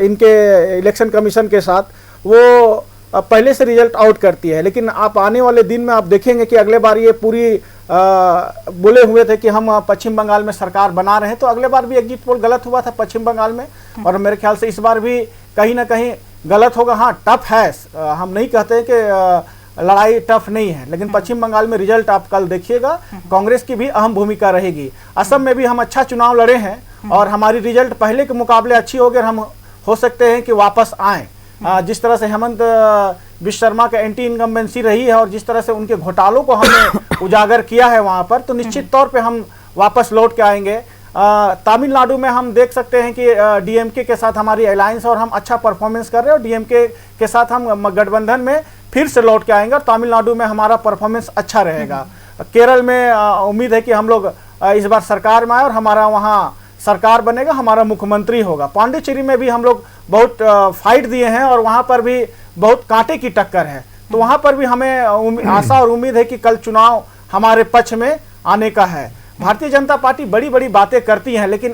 इनके इलेक्शन कमीशन के साथ, वो पहले से रिजल्ट आउट करती है। लेकिन आप आने वाले दिन में आप देखेंगे कि अगले बार ये पूरी बोले हुए थे कि हम पश्चिम बंगाल में सरकार बना रहे हैं, तो अगले बार भी एग्जिट पोल गलत हुआ था पश्चिम बंगाल में, और मेरे ख्याल से इस बार भी कहीं ना कहीं गलत होगा। हाँ, टफ है, हम नहीं कहते कि लड़ाई टफ नहीं है, लेकिन पश्चिम बंगाल में रिजल्ट आप कल देखिएगा, कांग्रेस की भी अहम भूमिका रहेगी। असम में भी हम अच्छा चुनाव लड़े हैं और हमारी रिजल्ट पहले के मुकाबले अच्छी हो गई, हम हो सकते हैं कि वापस आए। जिस तरह से हेमंत बिश्व शर्मा का एंटी इनकम्बेंसी रही है और जिस तरह से उनके घोटालों को हमने उजागर किया है वहां पर, तो निश्चित तौर पे हम वापस लौट के आएंगे। तमिलनाडु में हम देख सकते हैं कि डीएमके के साथ हमारी अलायंस और हम अच्छा परफॉर्मेंस कर रहे हैं, और डीएमके के साथ हम गठबंधन में फिर से लौट के आएंगे और तमिलनाडु में हमारा परफॉर्मेंस अच्छा रहेगा। केरल में उम्मीद है कि हम लोग इस बार सरकार में आए और हमारा वहाँ सरकार बनेगा, हमारा मुख्यमंत्री होगा। पांडिचेरी में भी हम लोग बहुत फाइट दिए हैं और वहाँ पर भी बहुत कांटे की टक्कर है, तो वहाँ पर भी हमें आशा और उम्मीद है कि कल चुनाव हमारे पक्ष में आने का है। भारतीय जनता पार्टी बड़ी बड़ी बातें करती है, लेकिन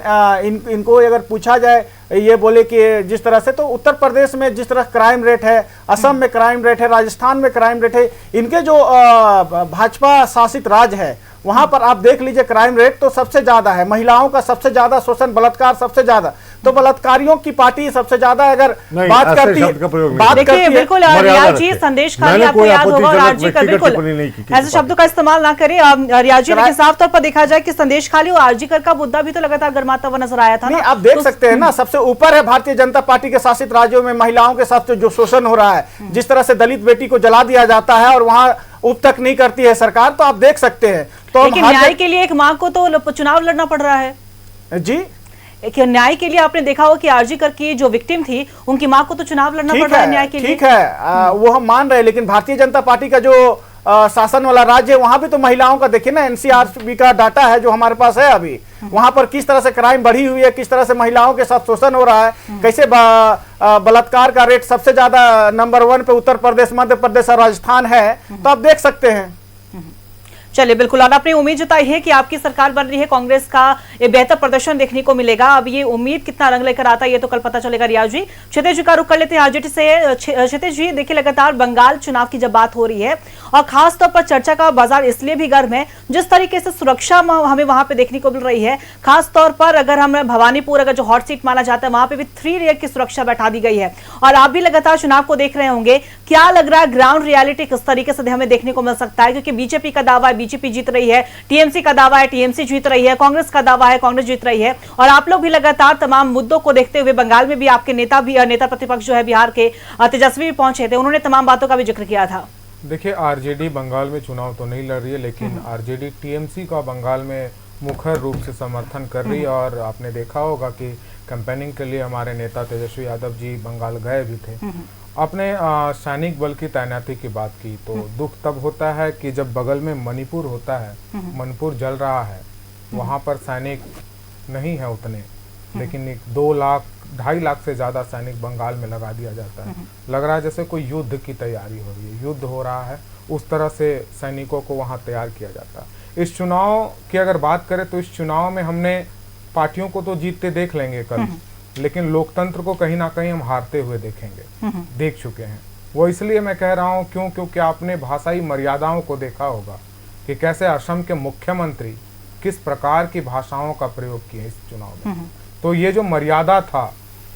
इनको अगर पूछा जाए, ये बोले कि जिस तरह से, तो उत्तर प्रदेश में जिस तरह क्राइम रेट है, असम में क्राइम रेट है, राजस्थान में क्राइम रेट है, इनके जो भाजपा शासित राज्य है वहां पर आप देख लीजिए क्राइम रेट तो सबसे ज्यादा है, महिलाओं का सबसे ज्यादा शोषण, बलात्कार सबसे ज्यादा, तो बलात्कारियों की पार्टी सबसे ज्यादा अगर बात करती है, बिल्कुल रियाज जी, संदेश खाली आपको याद होगा, और आरजी का बिल्कुल ऐसे शब्दों का इस्तेमाल ना करें रियाज जी, लेकिन साफ तौर पर देखा जाए कि संदेश खाली और आरजी कर का मुद्दा भी तो लगातार गर्माता हुआ नजर आया था ना। आप देख सकते हैं ना, सबसे ऊपर है भारतीय जनता पार्टी के शासित राज्यों में महिलाओं के साथ जो शोषण हो रहा है, जिस तरह से दलित बेटी को जला दिया जाता है और वहां उप तक नहीं करती है सरकार, तो आप देख सकते हैं। तो लेकिन न्याय के लिए एक मां को तो चुनाव लड़ना पड़ रहा है जी। एक न्याय के लिए आपने देखा हो कि आरजी कर की जो विक्टिम थी उनकी मां को तो चुनाव लड़ना पड़ रहा है न्याय के लिए। ठीक है, वो हम मान रहे हैं, लेकिन भारतीय जनता पार्टी का जो शासन वाला राज्य है वहां भी तो महिलाओं का देखिए ना, एनसीआरबी का डाटा है जो हमारे पास है अभी, वहां पर किस तरह से क्राइम बढ़ी हुई है, किस तरह से महिलाओं के साथ शोषण हो रहा है, कैसे बलात्कार का रेट सबसे ज्यादा नंबर 1 पे उत्तर प्रदेश, मध्य प्रदेश और राजस्थान है, तो आप देख सकते हैं। चलिए बिल्कुल, और अपनी उम्मीद जताई है कि आपकी सरकार बन रही है, कांग्रेस का ये बेहतर प्रदर्शन देखने को मिलेगा। अब ये उम्मीद कितना रंग लेकर आता है ये तो कल पता चलेगा। रियाज जी, क्षितिज जी का रुख कर लेते हैं आरजेडी से। क्षितिज जी, देखिए लगातार बंगाल चुनाव की जब बात हो रही है और खासतौर पर चर्चा का बाजार इसलिए भी गर्म है जिस तरीके से सुरक्षा हमें वहां पे देखने को मिल रही है। खासतौर पर अगर हम भवानीपुर अगर जो हॉट सीट माना जाता है वहां पे भी 3 लेयर की सुरक्षा बैठा दी गई है, और आप भी लगातार चुनाव को देख रहे होंगे, क्या लग रहा है ग्राउंड रियलिटी किस तरीके से हमें देखने को मिल सकता है? क्योंकि बीजेपी का दावा है बीजेपी जीत रही है, टीएमसी का दावा है टीएमसी जीत रही है, कांग्रेस का दावा है कांग्रेस जीत रही है, और आप लोग भी लगातार तमाम मुद्दों को देखते हुए, बंगाल में भी आपके नेता प्रतिपक्ष जो है बिहार के तेजस्वी भी पहुंचे थे, उन्होंने तमाम बातों का भी जिक्र किया था। देखिए, आरजेडी बंगाल में चुनाव तो नहीं लड़ रही है, लेकिन आरजेडी टीएमसी का बंगाल में मुखर रूप से समर्थन कर रही है, और आपने देखा होगा कि कैंपेनिंग के लिए हमारे नेता तेजस्वी यादव जी बंगाल गए भी थे। अपने सैनिक बल की तैनाती की बात की तो दुख तब होता है कि जब बगल में मणिपुर होता है, मणिपुर जल रहा है, वहाँ पर सैनिक नहीं है उतने, लेकिन 2 लाख 2.5 लाख से ज्यादा सैनिक बंगाल में लगा दिया जाता है। लग रहा है जैसे कोई युद्ध की तैयारी हो रही है, युद्ध हो रहा है, उस तरह से सैनिकों को वहाँ तैयार किया जाता है। इस चुनाव की अगर बात करें तो इस चुनाव में हमने पार्टियों को तो जीतते देख लेंगे कल, लेकिन लोकतंत्र को कहीं ना कहीं हम हारते हुए देखेंगे, देख चुके हैं। वो इसलिए मैं कह रहा हूँ क्योंकि आपने भाषाई मर्यादाओं को देखा होगा कि कैसे असम के मुख्यमंत्री किस प्रकार की भाषाओं का प्रयोग किए इस चुनाव में। तो ये जो मर्यादा था,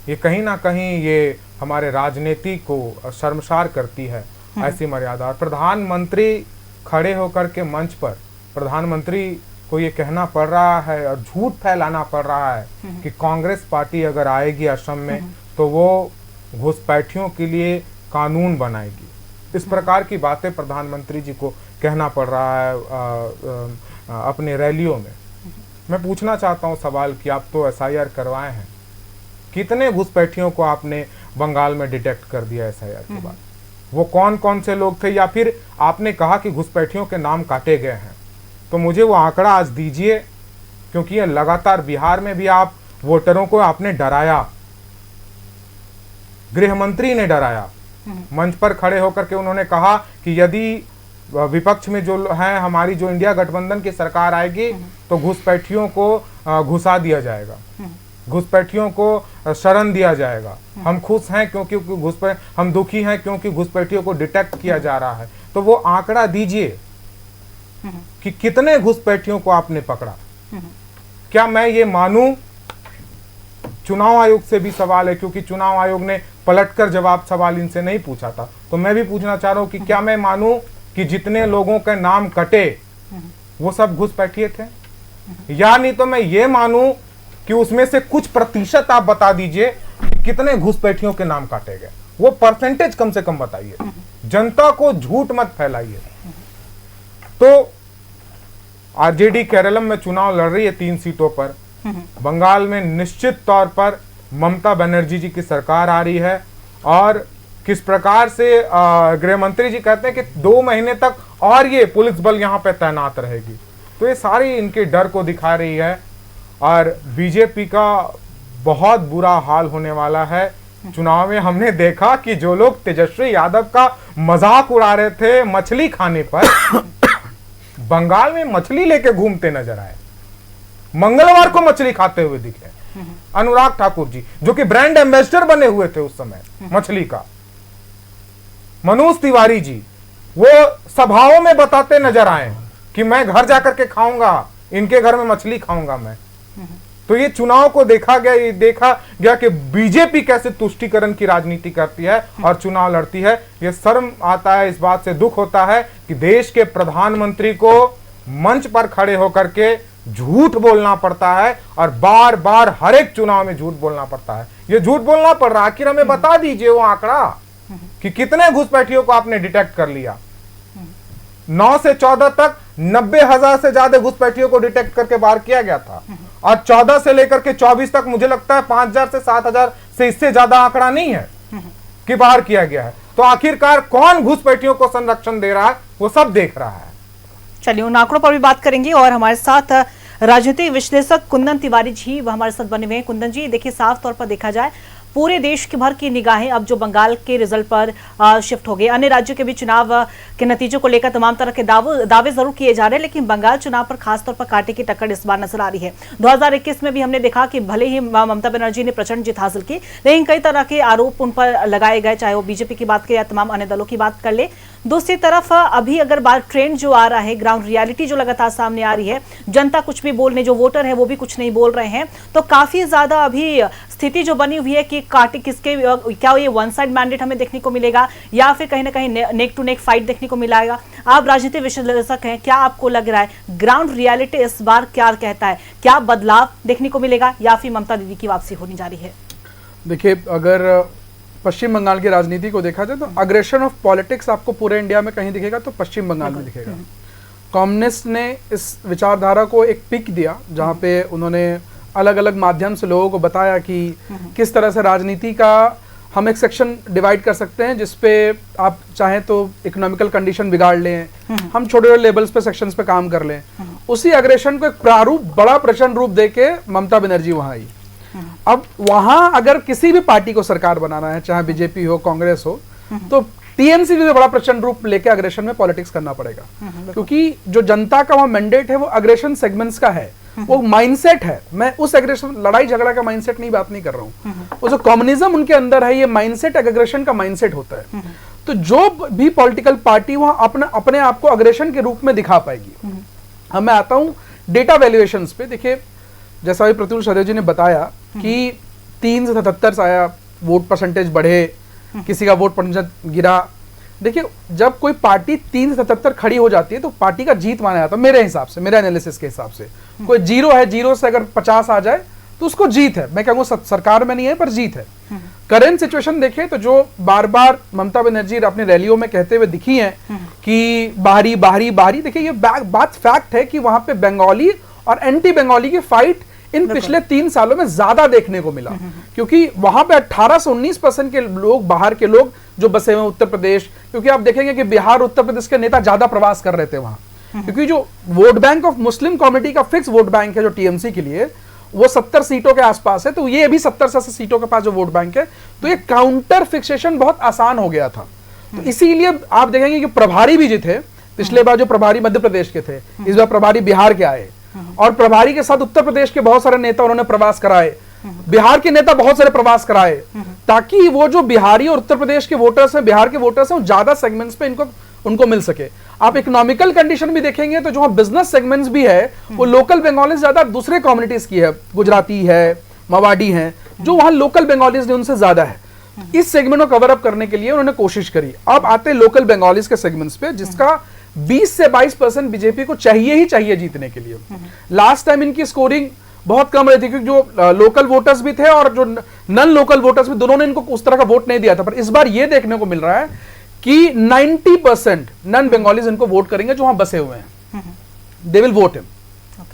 ये कहीं ना कहीं ये हमारे राजनीति को शर्मसार करती है, ऐसी मर्यादा। प्रधानमंत्री खड़े होकर के मंच पर प्रधानमंत्री को ये कहना पड़ रहा है और झूठ फैलाना पड़ रहा है कि कांग्रेस पार्टी अगर आएगी असम में तो वो घुसपैठियों के लिए कानून बनाएगी। इस प्रकार की बातें प्रधानमंत्री जी को कहना पड़ रहा है अपने रैलियों में। मैं पूछना चाहता हूँ सवाल कि आप तो एसआईआर करवाए हैं, कितने घुसपैठियों को आपने बंगाल में डिटेक्ट कर दिया एसआईआर के बाद? वो कौन कौन से लोग थे? या फिर आपने कहा कि घुसपैठियों के नाम काटे गए हैं, तो मुझे वो आंकड़ा आज दीजिए, क्योंकि ये लगातार बिहार में भी आप वोटरों को आपने डराया, गृह मंत्री ने डराया, मंच पर खड़े होकर के उन्होंने कहा कि यदि विपक्ष में जो है हमारी जो इंडिया गठबंधन की सरकार आएगी तो घुसपैठियों को घुसा दिया जाएगा। घुसपैठियों को शरण दिया जाएगा। हम खुश हैं क्योंकि हम दुखी हैं क्योंकि घुसपैठियों को डिटेक्ट किया जा रहा है। तो वो आंकड़ा दीजिए कि कितने घुसपैठियों को आपने पकड़ा। क्या मैं ये मानूं, चुनाव आयोग से भी सवाल है क्योंकि चुनाव आयोग ने पलटकर जवाब सवाल इनसे नहीं पूछा था, तो मैं भी पूछना चाह रहा हूं कि क्या मैं मानूं कि जितने लोगों के नाम कटे वो सब घुसपैठिए थे, या नहीं तो मैं ये मानूं कि उसमें से कुछ प्रतिशत आप बता दीजिए कि कितने घुसपैठियों के नाम काटे गए, वो परसेंटेज कम से कम बताइए। जनता को झूठ मत फैलाइए। तो आरजेडी केरलम में चुनाव लड़ रही है 3 सीटों पर। बंगाल में निश्चित तौर पर ममता बनर्जी जी की सरकार आ रही है और किस प्रकार से गृह मंत्री जी कहते हैं कि 2 महीने तक और ये पुलिस बल यहां पे तैनात रहेगी। तो ये सारी इनके डर को दिखा रही है और बीजेपी का बहुत बुरा हाल होने वाला है। चुनाव में हमने देखा कि जो लोग तेजस्वी यादव का मजाक उड़ा रहे थे मछली खाने पर, बंगाल में मछली लेके घूमते नजर आए, मंगलवार को मछली खाते हुए दिखे। अनुराग ठाकुर जी जो कि ब्रांड एम्बेसडर बने हुए थे उस समय मछली का, मनोज तिवारी जी वो सभाओं में बताते नजर आए कि मैं घर जाकर के खाऊंगा, इनके घर में मछली खाऊंगा मैं। तो ये चुनाव को देखा गया कि बीजेपी कैसे तुष्टीकरण की राजनीति करती है और चुनाव लड़ती है। ये शर्म आता है, इस बात से दुख होता है कि देश के प्रधानमंत्री को मंच पर खड़े होकर के झूठ बोलना पड़ता है और बार बार हर एक चुनाव में झूठ बोलना पड़ता है। ये झूठ बोलना पड़ रहा है, आखिर हमें बता दीजिए वो आंकड़ा कि कितने घुसपैठियों को आपने डिटेक्ट कर लिया। 9 से 14 तक 90,000 से ज्यादा घुसपैठियों को डिटेक्ट करके बाहर किया गया था और 14 से लेकर के 24 तक मुझे लगता है 5,000 से 7,000 से इससे ज्यादा आंकड़ा नहीं है कि बाहर किया गया है। तो आखिरकार कौन घुसपैठियों को संरक्षण दे रहा है वो सब देख रहा है। चलिए उन आंकड़ों पर भी बात करेंगे और हमारे साथ राजनीतिक विश्लेषक कुंदन तिवारी जी वो हमारे साथ बने हुए हैं। कुंदन जी, देखिए साफ तौर पर देखा जाए पूरे देश के भर की निगाहें अब जो बंगाल के रिजल्ट पर शिफ्ट हो गई। अन्य राज्यों के भी चुनाव के नतीजों को लेकर तमाम तरह के दावे जरूर किए जा रहे हैं, लेकिन बंगाल चुनाव पर खासतौर पर कांटे की टक्कर इस बार नजर आ रही है। 2021 में भी हमने देखा कि भले ही ममता बनर्जी ने प्रचंड जीत हासिल की, लेकिन कई तरह के आरोप उन पर लगाए गए, चाहे वो बीजेपी की बात करें या तमाम अन्य दलों की बात कर ले। दूसरी तरफ अभी अगर बात ट्रेंड जो आ रहा है, ग्राउंड रियलिटी जो लगातार सामने आ रही है, जनता कुछ भी बोलने, जो वोटर है वो भी कुछ नहीं बोल रहे हैं, तो काफी ज्यादा अभी स्थिति जो बनी हुई है कि काटे किसके, क्या ये वन साइड मैंडेट हमें देखने को मिलेगा या फिर कहीं ना कहीं नेक टू नेक फाइट देखने को मिलेगा। आप राजनीतिक विश्लेषक हैं, क्या आपको लग रहा है ग्राउंड रियलिटी इस बार क्या कहता है? क्या बदलाव देखने को मिलेगा या फिर ममता दीदी की वापसी होने जा रही है? देखिए, अगर पश्चिम बंगाल की राजनीति को देखा जाए तो अग्रेशन ऑफ पॉलिटिक्स आपको पूरे इंडिया में कहीं दिखेगा तो पश्चिम बंगाल में दिखेगा। कम्युनिस्ट ने इस विचारधारा को एक पिक दिया जहाँ पे उन्होंने अलग अलग माध्यम से लोगों को बताया कि किस तरह से राजनीति का हम एक सेक्शन डिवाइड कर सकते हैं जिसपे आप चाहें तो इकोनॉमिकल कंडीशन बिगाड़ लें, हम छोटे छोटे लेवल्स पे सेक्शंस पे काम कर लें। उसी अग्रेशन को एक प्रारूप, बड़ा प्रचंड रूप देके ममता बनर्जी वहां आई। अब वहां अगर किसी भी पार्टी को सरकार बनाना है, चाहे बीजेपी हो, कांग्रेस हो, तो टीएमसी भी बड़ा प्रचंड रूप लेके अग्रेशन में पॉलिटिक्स करना पड़ेगा, क्योंकि जो जनता का वहां मैंडेट है वो अग्रेशन सेगमेंट्स का है, वो माइंडसेट है। मैं उस अग्रेशन, लड़ाई झगड़ा का माइंडसेट नहीं बात नहीं कर रहा हूँ, वो जो कम्युनिज्म उनके अंदर है, ये माइंडसेट अग्रेशन का माइंडसेट होता है। तो जो भी पॉलिटिकल पार्टी वहां अपने आप को अग्रेशन के रूप में दिखा पाएगी। अब मैं आता हूं डेटा वैल्यूएशंस पे। देखिए, जैसा भी प्रत्युल सदेव जी ने बताया कि 3 से 77 आया, वोट परसेंटेज बढ़े, किसी का वोट परसेंटेज गिरा। देखिए, जब कोई पार्टी 3 से 77 खड़ी हो जाती है तो पार्टी का जीत माना जाता है मेरे हिसाब से, मेरे एनालिसिस के हिसाब से। कोई 0 है, 0 से अगर 50 आ जाए तो उसको जीत है। मैं कहूँगा सरकार में नहीं है पर जीत है। करेंट सिचुएशन देखें तो जो बार बार ममता बनर्जी अपनी रैलियों में कहते हुए दिखी हैं कि बाहरी बाहरी बाहरी, देखिए ये बात फैक्ट है कि वहां पे बंगाली और एंटी बंगाली की फाइट इन पिछले 3 सालों में ज्यादा देखने को मिला, क्योंकि वहां पे 18 से 19% के लोग, बाहर के लोग जो बसे हुए उत्तर प्रदेश, क्योंकि आप देखेंगे कि बिहार, उत्तर प्रदेश के नेता ज्यादा प्रवास कर रहे थे वहां, क्योंकि जो vote bank of Muslim community का फिक्स वोट बैंक है जो टीएमसी के लिए, वो 70 सीटों के आसपास है। तो ये भी 70 से 80 सीटों के पास जो वोट बैंक है, तो ये काउंटर फिक्सेशन बहुत आसान हो गया था। तो इसीलिए आप देखेंगे कि प्रभारी भी जो थे, पिछले बार जो प्रभारी मध्य प्रदेश के थे, इस बार प्रभारी बिहार के आए, और प्रभारी के साथ उत्तर प्रदेश के बहुत सारे नेता उन्होंने प्रवास कराए। बिहार के नेता बहुत सारे प्रवास कराए ताकि वो जो बिहारी और उत्तर प्रदेश के वोटर्स हैं, बिहार के वोटर्स हैं, ज्यादा सेगमेंट्स पे उनको मिल सके। आप इकोनॉमिकल कंडीशन भी देखेंगे तो जो बिजनेस सेगमेंट्स भी है वो लोकल बंगालीज ज्यादा दूसरे कम्युनिटीज की है, गुजराती है, मवाडी है, जो वहां लोकल बंगालीज ने उनसे ज्यादा है। इस सेगमेंट को कवर अप करने के लिए उन्होंने कोशिश करी। अब आते लोकल बंगालीज के सेगमेंट्स पे, जिसका 20 से 22% बीजेपी को चाहिए ही चाहिए जीतने के लिए। लास्ट टाइम इनकी स्कोरिंग बहुत कम रही थी क्योंकि जो लोकल वोटर्स भी थे और जो नॉन लोकल वोटर्स भी, दोनों ने इनको उस तरह का वोट नहीं दिया था। पर इस बार यह देखने को मिल रहा है कि 90% नॉन बंगालीज इनको वोट करेंगे जो वहां बसे हुए हैं। They will vote him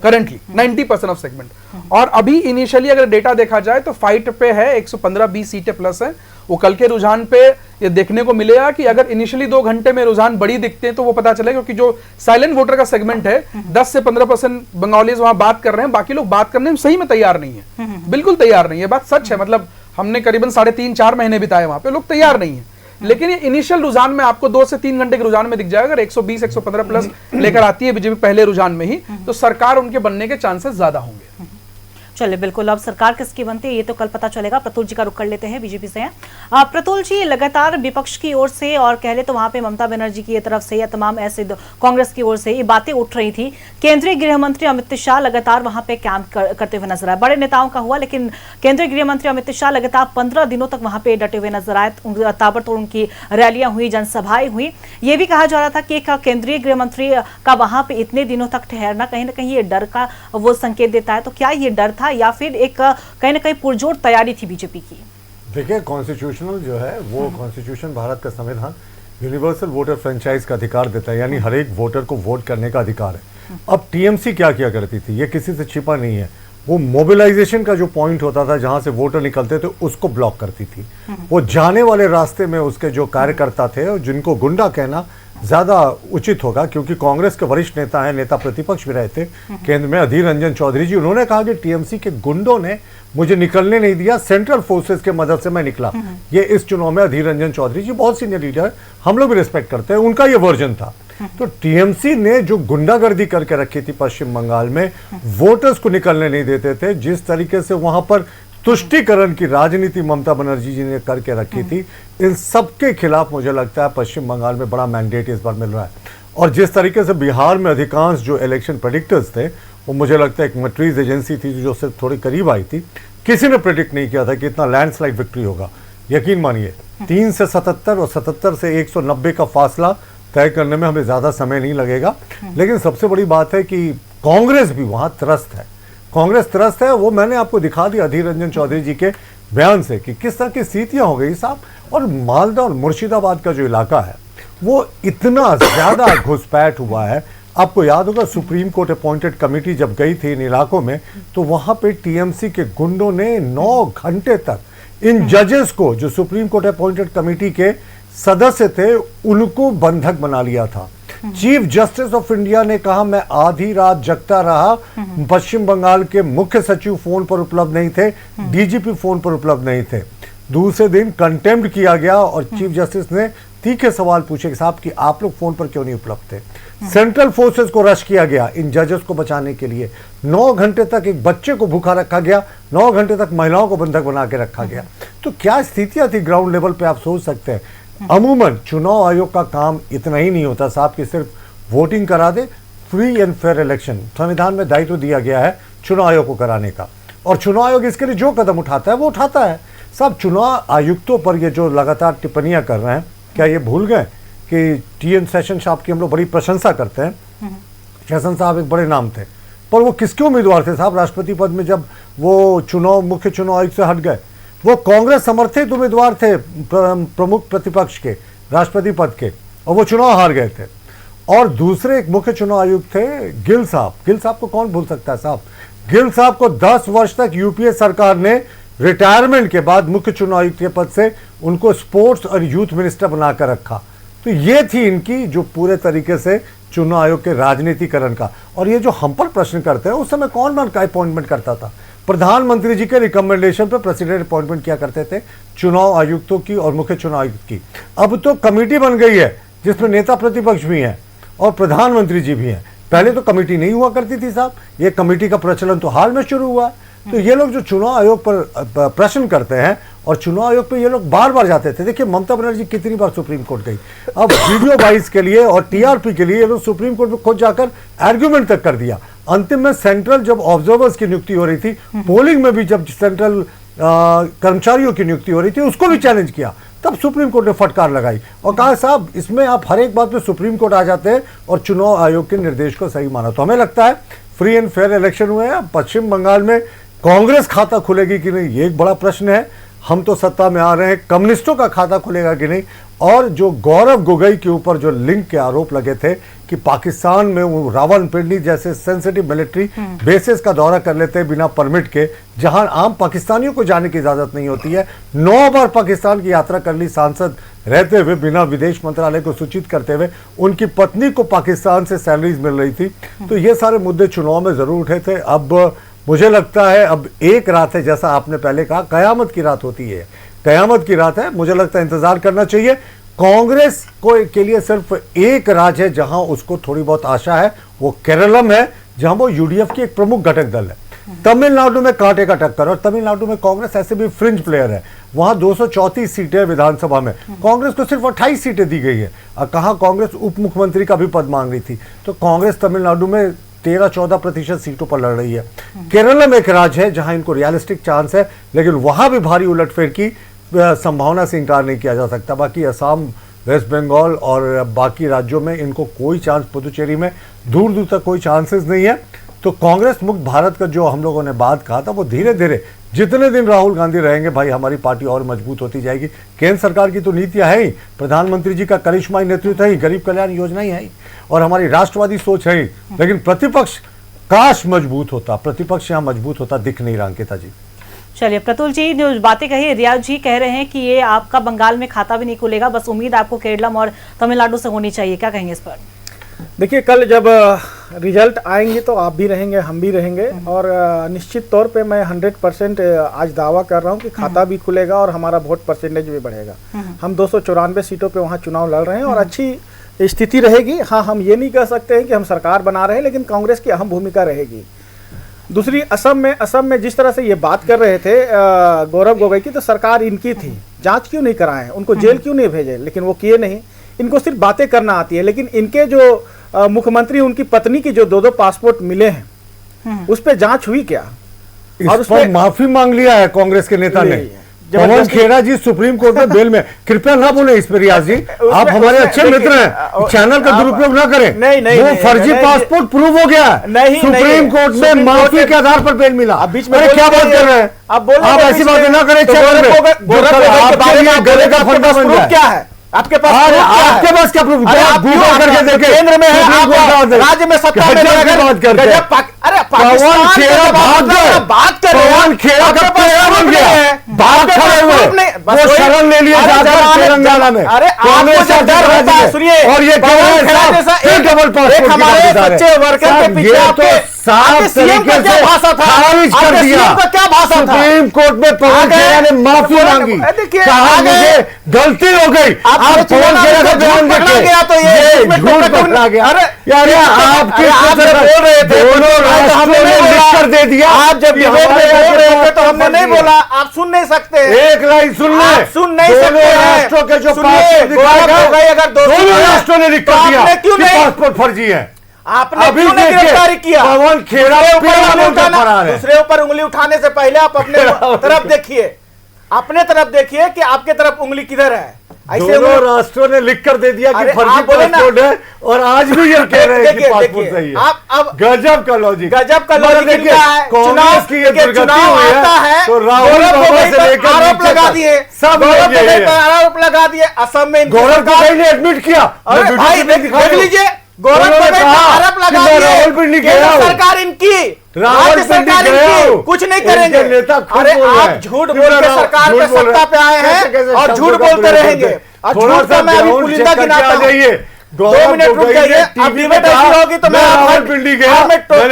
currently 90% of segment. और अभी इनिशियली अगर डेटा देखा जाए तो फाइट पे है, 115-20 सीटें प्लस है। वो कल के रुझान पे ये देखने को मिलेगा कि अगर इनिशियली 2 घंटे में रुझान बड़ी दिखते हैं तो वो पता चलेगा, क्योंकि जो साइलेंट वोटर का सेगमेंट है 10 से 15% बंगालीज वहां बात कर रहे हैं, बाकी लोग बात करने में सही में तैयार नहीं है, बिल्कुल तैयार नहीं है। बात सच है, मतलब हमने करीबन 3.5-4 महीने बिताए वहां पे, लोग तैयार नहीं है। लेकिन ये इनिशियल रुझान में आपको 2 से 3 घंटे के रुझान में दिख जाएगा। अगर 120-115 प्लस लेकर आती है बीजेपी पहले रुझान में ही, तो सरकार उनके बनने के चांसेस ज्यादा होंगे। चलिए बिल्कुल, अब सरकार किसकी बनती है ये तो कल पता चलेगा। प्रतुल जी का रुख कर लेते हैं, बीजेपी से हैं। प्रतुल जी, लगातार विपक्ष की ओर से और कह ले तो वहां पे ममता बनर्जी की तरफ से या तमाम ऐसे कांग्रेस की ओर से ये बातें उठ रही थी। केंद्रीय गृह मंत्री अमित शाह लगातार वहां पे कैंप करते हुए नजर आए। बड़े नेताओं का हुआ, लेकिन केंद्रीय गृह मंत्री अमित शाह लगातार 15 दिनों तक वहां पे डटे हुए नजर आए। ताबड़तोड़ उनकी रैलियां हुई, जनसभाएं हुई। ये भी कहा जा रहा था कि एक केंद्रीय गृह मंत्री का वहां पे इतने दिनों तक ठहरना कहीं ना कहीं ये डर का वो संकेत देता है। तो क्या ये डर था या फिर एक कहीं ना कहीं पुरजोर तैयारी थी बीजेपी की? देखिए, कॉन्स्टिट्यूशनल जो है वो कॉन्स्टिट्यूशन, भारत का संविधान यूनिवर्सल वोटर फ्रेंचाइज का अधिकार देता है, यानी हर एक वोटर को वोट करने का अधिकार है। अब टीएमसी क्या किया करती थी, ये किसी से छिपा नहीं है। वो मोबिलाइजेशन का जो पॉइंट होता था, जहां से वोटर निकलते थे, उसको ब्लॉक करती थी। वो जाने वाले रास्ते में उसके जो कार्यकर्ता थे, और जिनको गुंडा कहना ज्यादा उचित होगा, क्योंकि कांग्रेस के वरिष्ठ नेता हैं, नेता प्रतिपक्ष भी रहे थे केंद्र में, अधीर रंजन चौधरी जी, उन्होंने कहा कि टीएमसी के गुंडों ने मुझे निकलने नहीं दिया, सेंट्रल फोर्सेस के मदद से मैं निकला। ये इस चुनाव में अधीर रंजन चौधरी जी बहुत सीनियर लीडर, हम लोग भी रिस्पेक्ट करते हैं, उनका ये वर्जन था। तो टीएमसी ने जो गुंडागर्दी करके रखी थी पश्चिम बंगाल में, वोटर्स को निकलने नहीं देते थे, जिस तरीके से वहां पर तुष्टीकरण की राजनीति ममता बनर्जी जी ने करके रखी थी, इन सबके खिलाफ मुझे लगता है पश्चिम बंगाल में बड़ा मैंडेट इस बार मिल रहा है। और जिस तरीके से बिहार में अधिकांश जो इलेक्शन प्रेडिक्टर्स थे, वो मुझे लगता है एक मैट्रीज एजेंसी थी जो सिर्फ थोड़ी करीब आई थी, किसी ने प्रेडिक्ट नहीं किया था कि इतना लैंडस्लाइड विक्ट्री होगा। यकीन मानिए, 3 से 77 और 77 से 190 का फासला तय करने में हमें ज्यादा समय नहीं लगेगा। लेकिन सबसे बड़ी बात है कि कांग्रेस भी वहां त्रस्त है, कांग्रेस त्रस्त है। वो मैंने आपको दिखा दिया अधीर रंजन चौधरी जी के बयान से कि किस तरह की स्थितियां हो गई साहब। और मालदा और मुर्शिदाबाद का जो इलाका है वो इतना ज्यादा घुसपैठ हुआ है। आपको याद होगा, सुप्रीम कोर्ट अपॉइंटेड कमेटी जब गई थी इन इलाकों में, तो वहां पे टीएमसी के गुंडों ने 9 घंटे तक इन जजेस को, जो सुप्रीम कोर्ट अपॉइंटेड कमेटी के सदस्य थे, उनको बंधक बना लिया था। चीफ जस्टिस ऑफ इंडिया ने कहा मैं आधी रात जगता रहा, पश्चिम बंगाल के मुख्य सचिव फोन पर उपलब्ध नहीं थे, डीजीपी फोन पर उपलब्ध नहीं थे। दूसरे दिन कंटेम्प्ट किया गया और चीफ जस्टिस ने तीखे सवाल पूछे कि साहब कि आप लोग फोन पर क्यों नहीं उपलब्ध थे। सेंट्रल फोर्सेस को रश किया गया इन जजेस को बचाने के लिए। 9 घंटे तक एक बच्चे को भूखा रखा गया, 9 घंटे तक महिलाओं को बंधक बना के रखा गया। तो क्या स्थितियां थी ग्राउंड लेवल पे, आप सोच सकते हैं। अमूमन चुनाव आयोग का काम इतना ही नहीं होता साहब कि सिर्फ वोटिंग करा दे, फ्री एंड फेयर इलेक्शन संविधान में दायित्व दिया गया है चुनाव आयोग को कराने का, और चुनाव आयोग इसके लिए जो कदम उठाता है वो उठाता है। साहब, चुनाव आयुक्तों पर ये जो लगातार टिप्पणियां कर रहे हैं, क्या ये भूल गए कि टीएन सेशन साहब की हम लोग बड़ी प्रशंसा करते हैं। सेशन साहब एक बड़े नाम थे, पर वो किसके उम्मीदवार थे साहब राष्ट्रपति पद में जब वो चुनाव मुख्य चुनाव आयुक्त से हट गए? वो कांग्रेस समर्थित उम्मीदवार थे प्रमुख प्रतिपक्ष के राष्ट्रपति पद के, और वो चुनाव हार गए थे। और दूसरे एक मुख्य चुनाव आयुक्त थे गिल साहब। गिल साहब को कौन भूल सकता है साहब? गिल साहब को 10 वर्ष तक यूपीए सरकार ने रिटायरमेंट के बाद मुख्य चुनाव आयुक्त के पद से उनको स्पोर्ट्स और यूथ मिनिस्टर बनाकर रखा। तो ये थी इनकी जो पूरे तरीके से चुनाव आयोग के राजनीतिकरण का। और ये जो हम पर प्रश्न करते हैं, उस समय कौन अपॉइंटमेंट करता था? प्रधानमंत्री जी के रिकमेंडेशन पर प्रेसिडेंट अपॉइंटमेंट किया करते थे चुनाव आयुक्तों की और मुख्य चुनाव आयुक्त की। अब तो कमेटी बन गई है जिसमें नेता प्रतिपक्ष भी हैं और प्रधानमंत्री जी भी हैं। पहले तो कमेटी नहीं हुआ करती थी साहब, ये कमेटी का प्रचलन तो हाल में शुरू हुआ है। तो ये लोग जो चुनाव आयोग पर प्रश्न करते हैं और चुनाव आयोग पे ये लोग बार बार जाते थे। देखिए ममता बनर्जी कितनी बार सुप्रीम कोर्ट गई, अब वीडियो वाइज के लिए और टीआरपी के लिए ये लोग सुप्रीम कोर्ट में खुद जाकर आर्ग्यूमेंट तक कर दिया। अंतिम में सेंट्रल जब ऑब्जर्वर्स की नियुक्ति हो रही थी, पोलिंग में भी जब सेंट्रल कर्मचारियों की नियुक्ति हो रही थी उसको भी चैलेंज किया, तब सुप्रीम कोर्ट ने फटकार लगाई और कहा साहब इसमें आप हर एक बात में सुप्रीम कोर्ट आ जाते हैं और चुनाव आयोग के निर्देश को सही माना। तो हमें लगता है फ्री एंड फेयर इलेक्शन हुए हैं। पश्चिम बंगाल में कांग्रेस खाता खुलेगी कि नहीं ये एक बड़ा प्रश्न है। हम तो सत्ता में आ रहे हैं, कम्युनिस्टों का खाता खुलेगा कि नहीं। और जो गौरव गोगोई के ऊपर जो लिंक के आरोप लगे थे कि पाकिस्तान में वो रावलपिंडी जैसे सेंसिटिव मिलिट्री बेसिस का दौरा कर लेते हैं बिना परमिट के, जहां आम पाकिस्तानियों को जाने की इजाजत नहीं होती है। 9 बार पाकिस्तान की यात्रा कर ली सांसद रहते हुए, बिना विदेश मंत्रालय को सूचित करते हुए। उनकी पत्नी को पाकिस्तान से सैलरीज मिल रही थी। तो ये सारे मुद्दे चुनाव में जरूर उठे थे। अब मुझे लगता है अब एक रात है, जैसा आपने पहले कहा कयामत की रात होती है, कयामत की रात है। मुझे लगता है इंतजार करना चाहिए। कांग्रेस को के लिए सिर्फ एक राज्य है जहां उसको थोड़ी बहुत आशा है, वो केरलम है, जहां वो यूडीएफ की एक प्रमुख घटक दल है। तमिलनाडु में कांटे का टक्कर, और तमिलनाडु में कांग्रेस ऐसे भी फ्रिंज प्लेयर है। वहां 234 सीटें विधानसभा में, कांग्रेस को सिर्फ 28 सीटें दी गई है। कहा कांग्रेस उप मुख्यमंत्री का भी पद मांग रही थी। तो कांग्रेस तमिलनाडु में 13-14% सीटों पर लड़ रही है। केरल में एक राज्य है जहां इनको रियलिस्टिक चांस है, लेकिन वहां भी भारी उलटफेर की संभावना से इनकार नहीं किया जा सकता। बाकी असम, वेस्ट बंगाल और बाकी राज्यों में इनको कोई चांस, पुदुचेरी में दूर दूर तक कोई चांसेस नहीं है। तो कांग्रेस मुक्त भारत का जो हम लोगों ने बात कहा था, वो धीरे धीरे जितने दिन राहुल गांधी रहेंगे भाई हमारी पार्टी और मजबूत होती जाएगी। केंद्र सरकार की तो नीतियां है ही, प्रधानमंत्री जी का करिश्माई नेतृत्व है ही, गरीब कल्याण योजना ही है ही, और हमारी राष्ट्रवादी सोच है ही। लेकिन प्रतिपक्ष काश मजबूत होता, प्रतिपक्ष यहाँ मजबूत होता, दिख नहीं रहा अंकिता जी। चलिए प्रतुल जी जो बातें कही, रियाज जी कह रहे हैं कि ये आपका बंगाल में खाता भी नहीं खुलेगा, बस उम्मीद आपको केरलम और तमिलनाडु से होनी चाहिए, क्या कहेंगे इस पर? देखिए कल जब रिजल्ट आएंगे तो आप भी रहेंगे, हम भी रहेंगे, और निश्चित तौर पे मैं 100% आज दावा कर रहा हूँ कि खाता भी खुलेगा और हमारा वोट परसेंटेज भी बढ़ेगा। हम 294 सीटों पे वहाँ चुनाव लड़ रहे हैं और अच्छी स्थिति रहेगी। हाँ, हम ये नहीं कह सकते हैं कि हम सरकार बना रहे हैं, लेकिन कांग्रेस की अहम भूमिका रहेगी। दूसरी, असम में जिस तरह से ये बात कर रहे थे गौरव गोगोई की, तो सरकार इनकी थी, जांच क्यों नहीं कराएं, उनको जेल क्यों नहीं भेजे, लेकिन वो किए नहीं। इनको सिर्फ बातें करना आती है, लेकिन इनके जो मुख्यमंत्री, उनकी पत्नी की जो 2-2 पासपोर्ट मिले हैं, उस पर जांच हुई क्या? और उस पर माफी मांग लिया है कांग्रेस के नेता ने। पवन खेड़ा जी सुप्रीम कोर्ट में बेल में, कृपया ना बोले इस पर रियाज जी, आप हमारे अच्छे मित्र हैं, चैनल का दुरुपयोग ना करें। नहीं, वो फर्जी पासपोर्ट प्रूव हो गया है, सुप्रीम कोर्ट में माफी के आधार पर बेल मिला। बीच में क्या बात कर रहे हैं आप? ऐसी बातें ना करें चैनल में, गले का फंडा बन जाए। क्या है आपके पास? आपके पास क्या प्रूफ? गूगल करके देखें, केंद्र में है, राज्य में सत्ता में, अरे पवन खेड़ा भाग गए, बात कर पवन खेड़ा का पेड़ा बन गया, बात खड़े हुए, वो शरण ले लिए जाकर तेलंगाना में। अरे आपको जब डर होता है, सुनिए, और ये डबल पासपोर्ट हमारे बच्चे वर्कर के पीछे आपके साफ तरीके से खारिज कर दिया। क्या भाषा था? सुप्रीम कोर्ट में पवन खेड़ा ने माफी मांगी, कहा मुझे गलती हो गई। आप पवन खेड़ा का बयान देखिए, तो ये झूठ पकड़ा गया। अरे आपके बोल रहे थे, दोनों राष्ट्रों ने लिख कर दे दिया। आप जब डिबेट में बोल रहे थे तो हमने नहीं बोला, आप सुन नहीं सकते, एक लाइन सुन ले, सुन नहीं सकते। राष्ट्रों के जो पासपोर्ट दिखाएगा, अगर दोनों राष्ट्रों ने लिख कर दिया कि पासपोर्ट फर्जी है। आपने क्यों नहीं गिरफ्तारी किया? पवन खेड़ा दूसरे ऊपर उंगली उठाने से पहले आप अपने तरफ देखिए, अपने तरफ देखिए कि आपके तरफ उंगली किधर है। दोनों राष्ट्रों ने लिख कर दे दिया कि फर्जी पासपोर्ट है, और आज भी ये कह रहे हैं कि पासपोर्ट सही है। आप अब गजब का लॉजिक, गजब का लॉजिक क्या है? कांग्रेस की ये दुर्गति हुई है, तो राहुल से लेकर आरोप लगा दिए, सब आरोप लगा दिए। असम में गौरव गोगोई ने एडमिट किया, देख लीजिए, गौरव गोगोई आरोप लगा दिए, सरकार इनकी, राज्य सरकार इनकी कुछ नहीं करेंगे। अरे आप झूठ बोल के सरकार पे, सत्ता पे आए हैं और झूठ बोलते रहेंगे। और झूठ का मैं अभी पुलिंदा गिनाता हूं, 2 मिनट रुक जाइए। अब डिबेट ऐसी होगी तो मैं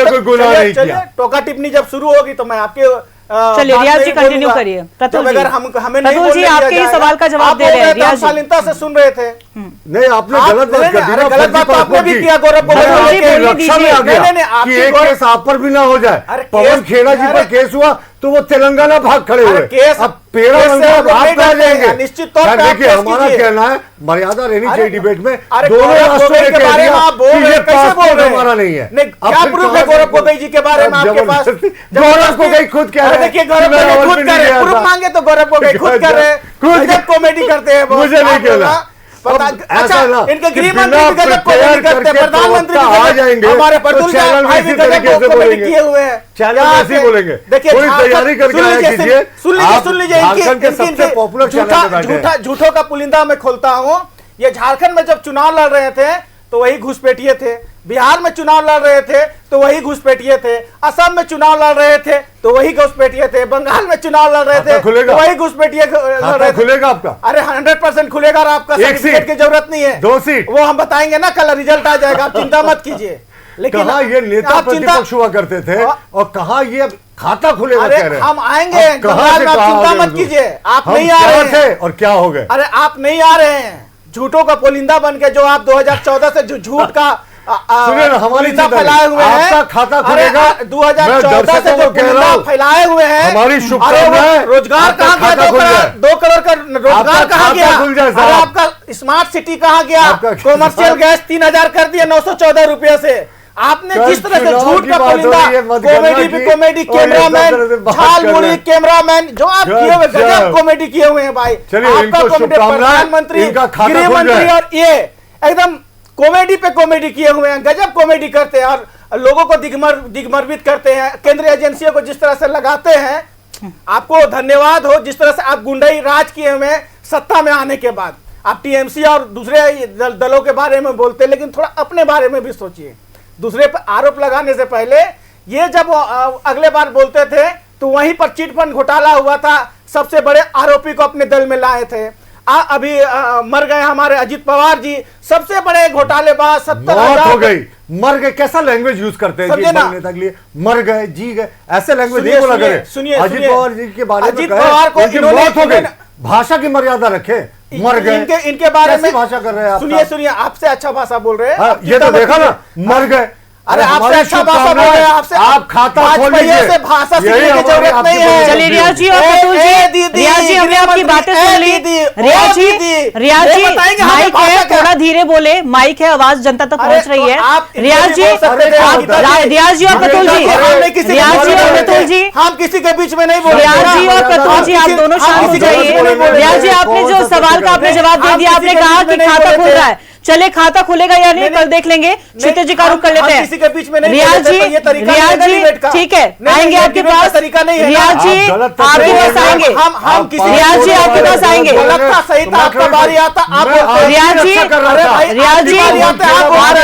कोई गुनाह नहीं किया। टोका टिप्पणी जब शुरू होगी तो मैं आपके चलिए रियाज जी कंटिन्यू करिए। प्रतुल जी, अगर हमें नहीं प्रतुल जी आपके ही सवाल का जवाब दे रहे हैं। रियाज जी शालीनता से सुन रहे थे। नहीं, आपने गलत बात कर दी ना। गलत बात आपने भी किया गौरव रक्षा में आ गया कि एक केस आप पर भी ना हो जाए। पवन खेड़ा जी पर केस हुआ तो वो तेलंगाना भाग खड़े हुए। अब पेड़ा आप कह जाएंगे। निश्चित तौर पर देखिए, हमारा कहना है मर्यादा रहनी चाहिए डिबेट में। दोनों राष्ट्रों ने कह दिया कि ये पासपोर्ट हमारा नहीं है। क्या प्रूफ है गौरव गोगोई जी के बारे में आपके पास? गौरव गोगोई खुद कह रहे हैं। देखिए, गौरव गोगोई खुद कर रहे हैं। प्रूफ मांगे तो गौरव गोगोई खुद कर रहे हैं। खुद कॉमेडी करते हैं। मुझे नहीं कहना। अच्छा, इनके गृह मंत्री भी गजब कॉमेडी करते हैं, प्रधानमंत्री आ जाएंगे, हमारे प्रतुल भाई भी गजब कॉमेडी किए हुए हैं। चैनल ऐसे बोलेंगे। देखिए, पूरी तैयारी करके आया कीजिए। सुन लीजिए, झूठों का पुलिंदा मैं खोलता हूँ। ये झारखंड में जब चुनाव लड़ रहे थे तो वही घुसपैठिए थे, बिहार में चुनाव लड़ रहे थे तो वही घुसपैठिए थे, असम में चुनाव लड़ रहे थे तो वही घुसपैठिए थे, बंगाल में चुनाव लड़ रहे थे तो वही घुसपैठिए लड़ रहे थे। खुलेगा आपका? अरे 100% खुलेगा और आपका सर्टिफिकेट की जरूरत नहीं है। 2 सीट वो हम बताएंगे ना, कल रिजल्ट आ जाएगा, आप चिंता मत कीजिए। लेकिन कहाँ ये नेता प्रतिपक्ष हुआ करते थे और कहाँ ये खाता खुलेगा कह रहे हैं? हम आएंगे, चिंता मत कीजिए। आप नहीं आ रहे थे और क्या हो गए? अरे आप नहीं आ रहे हैं, झूठों का पुलिंदा बन के जो आप 2014 से झूठ का सुनिए ना, हमारी फैलाए हुए हैं। आपका खाता खुलेगा। 2014 से जो पुलिंदा फैलाए हुए हैं, हमारी शुभकामनाएं। रोजगार कहाँ गया? 2 करोड़ का रोजगार कहाँ गया? अरे आपका स्मार्ट सिटी कहाँ गया? कॉमर्शियल गैस 3000 कर दिया 914 रुपये से। आपने जिस तरह से झूठ का पुलिंदा, कॉमेडी पे कॉमेडी, कैमरामैन झालमुड़ी कैमरामैन जो आप किए हुए, गजब कॉमेडी किए हुए हैं भाई। आपका कॉमेडी, प्रधानमंत्री, गृह मंत्री और ये एकदम कॉमेडी पे कॉमेडी किए हुए हैं, गजब कॉमेडी करते हैं और लोगों को दिग्भ्रमित करते हैं। केंद्रीय एजेंसियों को जिस तरह से लगाते हैं, आपको धन्यवाद हो जिस तरह से आप गुंडाई राज किए हुए हैं सत्ता में आने के बाद। आप टीएमसी और दूसरे दलों के बारे में बोलते हैं, लेकिन थोड़ा अपने बारे में भी सोचिए। दूसरे पर आरोप लगाने से पहले ये जब अगले बार बोलते थे तो वहीं पर चिट फंड घोटाला हुआ था, सबसे बड़े आरोपी को अपने दल में लाए थे। अभी मर गए हमारे अजित पवार जी, सबसे बड़े घोटालेबाज। 70,000 हो गई, मर गए। कैसा लैंग्वेज यूज करते हैं नेता के लिए? मर गए, जी गए, ऐसे लैंग्वेज नहीं बोला करें। सुनिए, अजित पवार जी के बारे में अजित पवार को मौत हो गई, भाषा की मर्यादा रखे। मर गए, इनके बारे में भाषा कर रहे हैं। सुनिए, आपसे अच्छा भाषा बोल रहे हैं। ये तो देखा ना, मर गए। अरे आपसे अच्छा भाषा बोल रहे हैं। आपसे आप खाता खोल लीजिए, से भाषा सीखने की जरूरत नहीं है। चलिए रियाज जी और प्रतुल जी, रियाज जी हमने आपकी बातें सुन ली। रियाज जी माइक है, थोड़ा धीरे बोले, माइक है, आवाज जनता तक पहुंच रही है। रियाज जी, रियाज जी और प्रतुल जी, रियाज जी और प्रतुल जी, हम किसी के बीच में नहीं बोल। रियाज जी और प्रतुल जी, आप दोनों शांत हो जाइए। रियाज जी, आपने जो सवाल का आपने जवाब दे दिया, आपने कहा कि खाता खुल रहा है। चले, खाता खुलेगा या नहीं कल देख लेंगे। क्षितिज जी का रुख कर लेते हैं। किसी के बीच में नहीं। रियाज जी, ठीक है, आएंगे आपके पास। तरीका नहीं है। रियाज जी आपके पास आएंगे। हम किसी रियाज जी आपके पास आएंगे। सही था, आपका बारी आता आप। रियाज जी आपके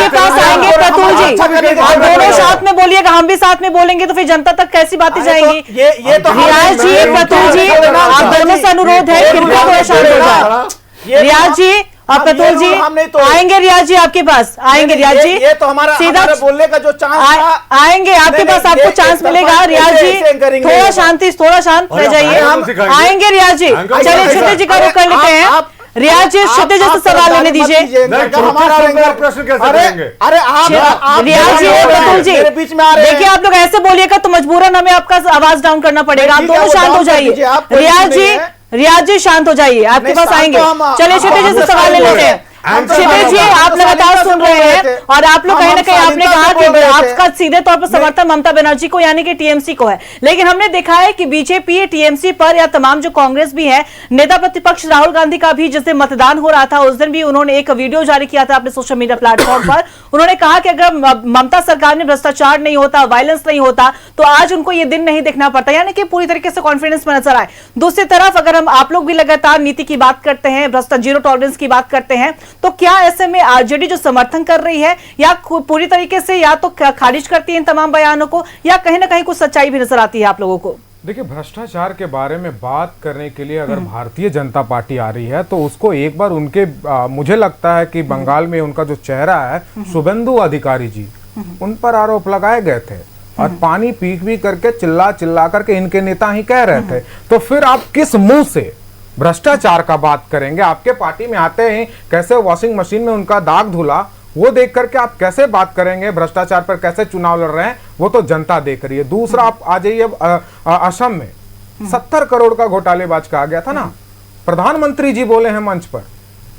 पास आएंगे। प्रतुल जी, आप दोनों साथ में बोलिएगा, हम भी साथ में बोलेंगे तो फिर जनता तक कैसी बातें जाएंगी? ये तो रियाज जी, प्रतुल जी, आप दोनों से अनुरोध है, कृपया थोड़ा शांत हो जाए। रियाज जी और प्रतुल जी आएंगे। रियाज जी आपके पास आएंगे। रियाज जी, ये तो हमारा बोलने का जो चांस आएंगे आपके पास, आपको चांस मिलेगा। रियाज जी थोड़ा शांति, थोड़ा शांत रह जाइए। आएंगे रियाज जी। चलिए क्षितिज जी का रुख कर लेते हैं। रियाज जी, क्षितिज से सवाल लेने दीजिए। प्रश्न कैसे करेंगे? अरे आप रियाज जी और प्रतुल जी, बीच में आ रहे हैं। देखिए आप लोग ऐसे बोलिएगा तो मजबूरन हमें आपका आवाज डाउन करना पड़ेगा। आप दोनों शांत हो जाइए। रियाज जी शांत हो जाइए, आपके पास आएंगे। चलिए क्षितिज जी से सवाल ले लेते हैं। क्षितिज जी, आप लगातार सुन रहे हैं और आप लोग कहीं ना कहीं आपने कहा कि आपका सीधे तौर पर समर्थन ममता बनर्जी को यानी कि टीएमसी को है, लेकिन हमने देखा है कि बीजेपी टीएमसी पर या तमाम जो कांग्रेस भी है, नेता प्रतिपक्ष राहुल गांधी का भी जिस दिन मतदान हो रहा था उस दिन भी उन्होंने एक वीडियो जारी किया था अपने सोशल मीडिया प्लेटफॉर्म पर। उन्होंने कहा कि अगर ममता सरकार में भ्रष्टाचार नहीं होता, वायलेंस नहीं होता तो आज उनको ये दिन नहीं देखना पड़ता, यानी कि पूरी तरीके से कॉन्फिडेंस में नजर आए। दूसरी तरफ अगर हम आप लोग भी लगातार नीति की बात करते हैं, भ्रष्टाचार जीरो टॉलरेंस की बात करते हैं, तो क्या ऐसे में आरजेडी जो समर्थन कर रही है या पूरी तरीके से या तो खारिज करती है इन तमाम बयानों को या कहीं ना कहीं कुछ सच्चाई भी नजर आती है आप लोगों को? देखिए, भ्रष्टाचार के बारे में बात करने के लिए अगर भारतीय जनता पार्टी आ रही है तो उसको एक बार उनके मुझे लगता है कि बंगाल में उनका जो चेहरा है शुभेंदु अधिकारी जी, उन पर आरोप लगाए गए थे और पानी पी करके चिल्ला चिल्ला करके इनके नेता ही कह रहे थे, तो फिर आप किस मुंह से भ्रष्टाचार का बात करेंगे? आपके पार्टी में आते हैं कैसे वॉशिंग मशीन में उनका दाग धुला, वो देख करके आप कैसे बात करेंगे? भ्रष्टाचार पर कैसे चुनाव लड़ रहे हैं वो तो जनता देख रही है। दूसरा, आप आ जाइए असम में 70 करोड़ का घोटालेबाज कहा गया था ना, प्रधानमंत्री जी बोले हैं मंच पर,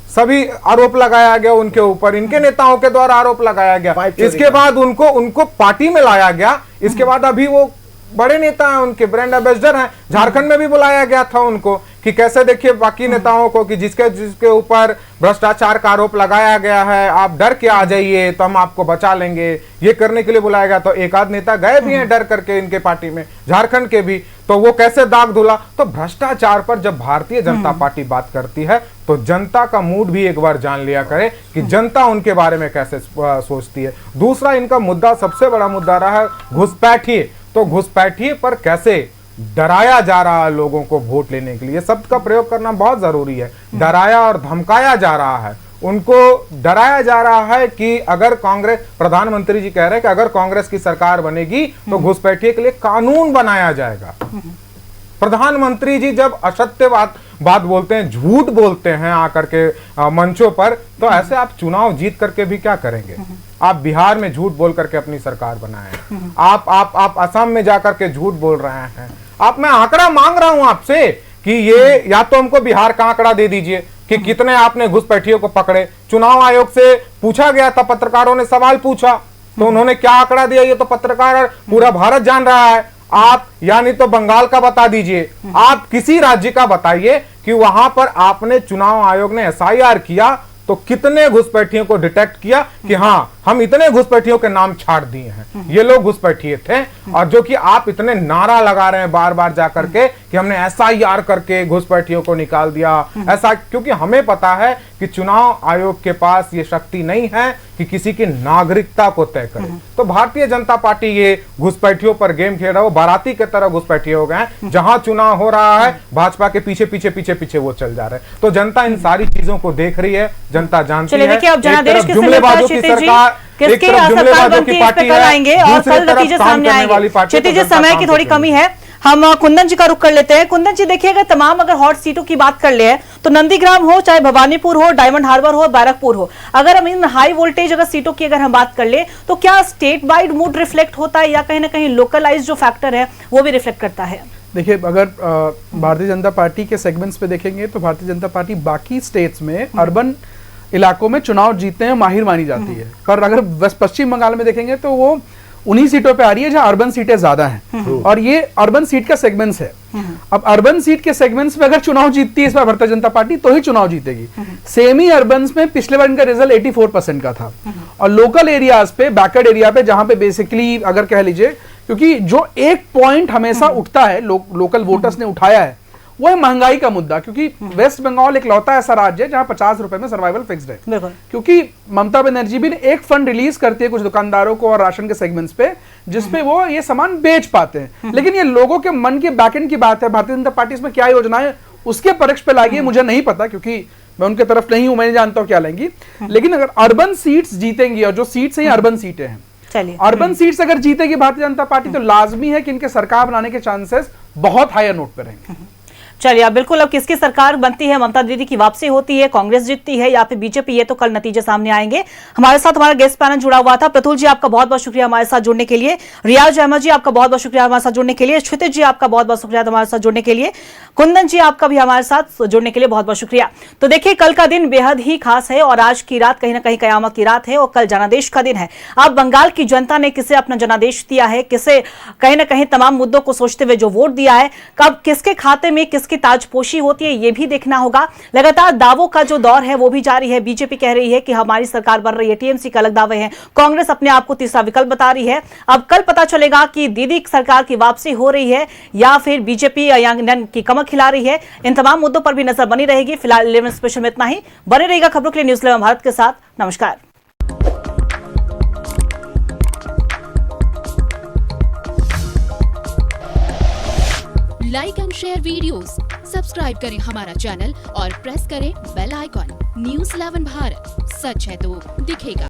सभी आरोप लगाया गया उनके ऊपर, इनके नेताओं के द्वारा आरोप लगाया गया। इसके बाद उनको पार्टी में लाया गया। इसके बाद अभी वो बड़े नेता हैं, उनके ब्रांड एम्बेसडर हैं, झारखंड में भी बुलाया गया था उनको कि कैसे देखिए बाकी नेताओं को कि जिसके ऊपर भ्रष्टाचार का आरोप लगाया गया है, आप डर के आ जाइए तो हम आपको बचा लेंगे, ये करने के लिए बुलाया गया। तो एक आध नेता गए भी हैं डर करके इनके पार्टी में, झारखंड के भी, तो वो कैसे दाग धुला। तो भ्रष्टाचार पर जब भारतीय जनता पार्टी बात करती है तो जनता का मूड भी एक बार जान लिया करे कि जनता उनके बारे में कैसे सोचती है। दूसरा, इनका मुद्दा, सबसे बड़ा मुद्दा रहा है घुसपैठिए। तो घुसपैठिए पर कैसे डराया जा रहा है लोगों को वोट लेने के लिए, शब्द का प्रयोग करना बहुत जरूरी है। डराया और धमकाया जा रहा है, उनको डराया जा रहा है कि अगर कांग्रेस, प्रधानमंत्री जी कह रहे हैं कि अगर कांग्रेस की सरकार बनेगी तो घुसपैठिए के लिए कानून बनाया जाएगा। प्रधानमंत्री जी जब असत्य बात बोलते हैं, झूठ बोलते हैं आकर के मंचों पर, तो ऐसे आप चुनाव जीत करके भी क्या करेंगे? आप बिहार में झूठ बोल करके अपनी सरकार बनाए, आप असम में जाकर के झूठ बोल रहे हैं। मैं आंकड़ा मांग रहा हूं आपसे कि ये या तो हमको बिहार का आंकड़ा दे दीजिए कि कितने आपने घुसपैठियों को पकड़े। चुनाव आयोग से पूछा गया था, पत्रकारों ने सवाल पूछा तो उन्होंने क्या आंकड़ा दिया, ये तो पत्रकार पूरा भारत जान रहा है। आप यानी तो बंगाल का बता दीजिए, आप किसी राज्य का बताइए कि वहां पर आपने, चुनाव आयोग ने एसआईआर किया तो कितने घुसपैठियों को डिटेक्ट किया कि हाँ हम इतने घुसपैठियों के नाम छाट दिए हैं, ये लोग घुसपैठिए थे। और जो कि आप इतने नारा लगा रहे हैं बार बार जाकर के कि हमने एसआईआर करके घुसपैठियों को निकाल दिया, ऐसा, क्योंकि हमें पता है कि चुनाव आयोग के पास ये शक्ति नहीं है कि किसी की नागरिकता को तय करे। तो भारतीय जनता पार्टी ये घुसपैठियों पर गेम खेल रहा है, वो बाराती की तरह घुसपैठिए हो गए हैं। जहां चुनाव हो रहा है भाजपा के पीछे पीछे पीछे पीछे वो चल जा रहे हैं। तो जनता इन सारी चीजों को देख रही है, जनता जानती है। देखिए, अब जनादेश एक तरफ जुमलेबाजों की सरकार, एक तरफ जुमलेबाजों की पार्टी है, और दूसरी कल तरफ नतीजे काम सामने करने वाली आएंगे। पार्टी। क्षितिज जी, समय की थोड़ी कमी है, हम कुंदन जी का रुख कर लेते हैं। कुंदन जी, देखिएगा, तमाम अगर हॉट सीटों की बात कर ले तो नंदीग्राम हो, चाहे भवानीपुर हो, डायमंड हार्बर हो, बैरकपुर हो, अगर हम इन हाई वोल्टेज अगर सीटों की अगर हम बात कर ले तो क्या स्टेट वाइड मूड रिफ्लेक्ट होता है या कहीं ना कहीं लोकलाइज जो फैक्टर है वो भी रिफ्लेक्ट करता है? देखिए, अगर भारतीय जनता पार्टी के सेगमेंट्स पे देखेंगे तो भारतीय जनता पार्टी बाकी स्टेट्स में अर्बन इलाकों में चुनाव जीतने में माहिर मानी जाती है, पर अगर वेस्ट पश्चिम बंगाल में देखेंगे तो वो उन्हीं सीटों पे आ रही है जहां अर्बन सीटें ज्यादा हैं, और ये अर्बन सीट का सेगमेंट्स है। अब अर्बन सीट के सेगमेंट्स में अगर चुनाव जीतती है इस बार भारतीय जनता पार्टी तो ही चुनाव जीतेगी। सेमी अर्बन में पिछले बार इनका रिजल्ट 84% का था, और लोकल एरियाज पे, बैकवर्ड एरिया पे, जहां पे बेसिकली अगर कह लीजिए, क्योंकि जो एक पॉइंट हमेशा उठता है, लोकल वोटर्स ने उठाया है, वो है महंगाई का मुद्दा। क्योंकि वेस्ट बंगाल एक लौता ऐसा राज्य है जहां 50 रुपए में सर्वाइवल फिक्स्ड है। क्योंकि ममता बनर्जी भी ने एक फंड रिलीज करती है कुछ दुकानदारों को और राशन के सेगमेंट्स पे, जिसपे वो ये सामान बेच पाते हैं। लेकिन ये लोगों के मन के बैकएंड की बात है। भारतीय जनता पार्टी इसमें क्या योजनाएं उसके परीक्ष पे लाएगी मुझे नहीं पता, क्योंकि मैं उनके तरफ नहीं हूं, मैं नहीं जानता हूं क्या लेंगी। लेकिन अगर अर्बन सीट्स जीतेंगी, और जो सीट्स हैं अर्बन सीटें हैं, अर्बन सीट्स अगर जीतेगी भारतीय जनता पार्टी तो लाजमी है कि इनके सरकार बनाने के चांसेस बहुत हायर नोट पे रहेंगे। चलिए, अब बिल्कुल अब किसकी सरकार बनती है, ममता दीदी की वापसी होती है, कांग्रेस जीतती है या फिर बीजेपी, ये तो कल नतीजे सामने आएंगे। हमारे साथ हमारा गेस्ट पैनल जुड़ा हुआ था। प्रतुल जी, आपका बहुत बहुत शुक्रिया हमारे साथ जुड़ने के लिए। रियाज अहमद जी, आपका बहुत बहुत शुक्रिया हमारे साथ जुड़ने के लिए। क्षितिज जी, आपका बहुत बहुत शुक्रिया हमारे साथ जुड़ने के लिए। कुंदन जी, आपका भी हमारे साथ जुड़ने के लिए बहुत बहुत शुक्रिया। तो देखिए, कल का दिन बेहद ही खास है और आज की रात कहीं ना कहीं कयामत की रात है और कल जनादेश का दिन है। अब बंगाल की जनता ने किसे अपना जनादेश दिया है, किसे कहीं ना कहीं तमाम मुद्दों को सोचते हुए जो वोट दिया है, कब किसके खाते में किसकी ताजपोशी होती है ये भी देखना होगा। लगातार दावों का जो दौर है वो भी जारी है। बीजेपी कह रही है कि हमारी सरकार बन रही है, टीएमसी का अलग दावे हैं, कांग्रेस अपने आप को तीसरा विकल्प बता रही है। अब कल पता चलेगा कि दीदी सरकार की वापसी हो रही है या फिर बीजेपी की कमर खिला रही है। इन तमाम मुद्दों पर भी नजर बनी रहेगी। फिलहाल 11 स्पेशल में इतना ही। बने रहेगा खबरों के लिए न्यूज़ 11 भारत के साथ। नमस्कार। Like and share videos, subscribe करें हमारा चैनल और प्रेस करें बेल आइकॉन। न्यूज़ 11 भारत, सच है तो दिखेगा।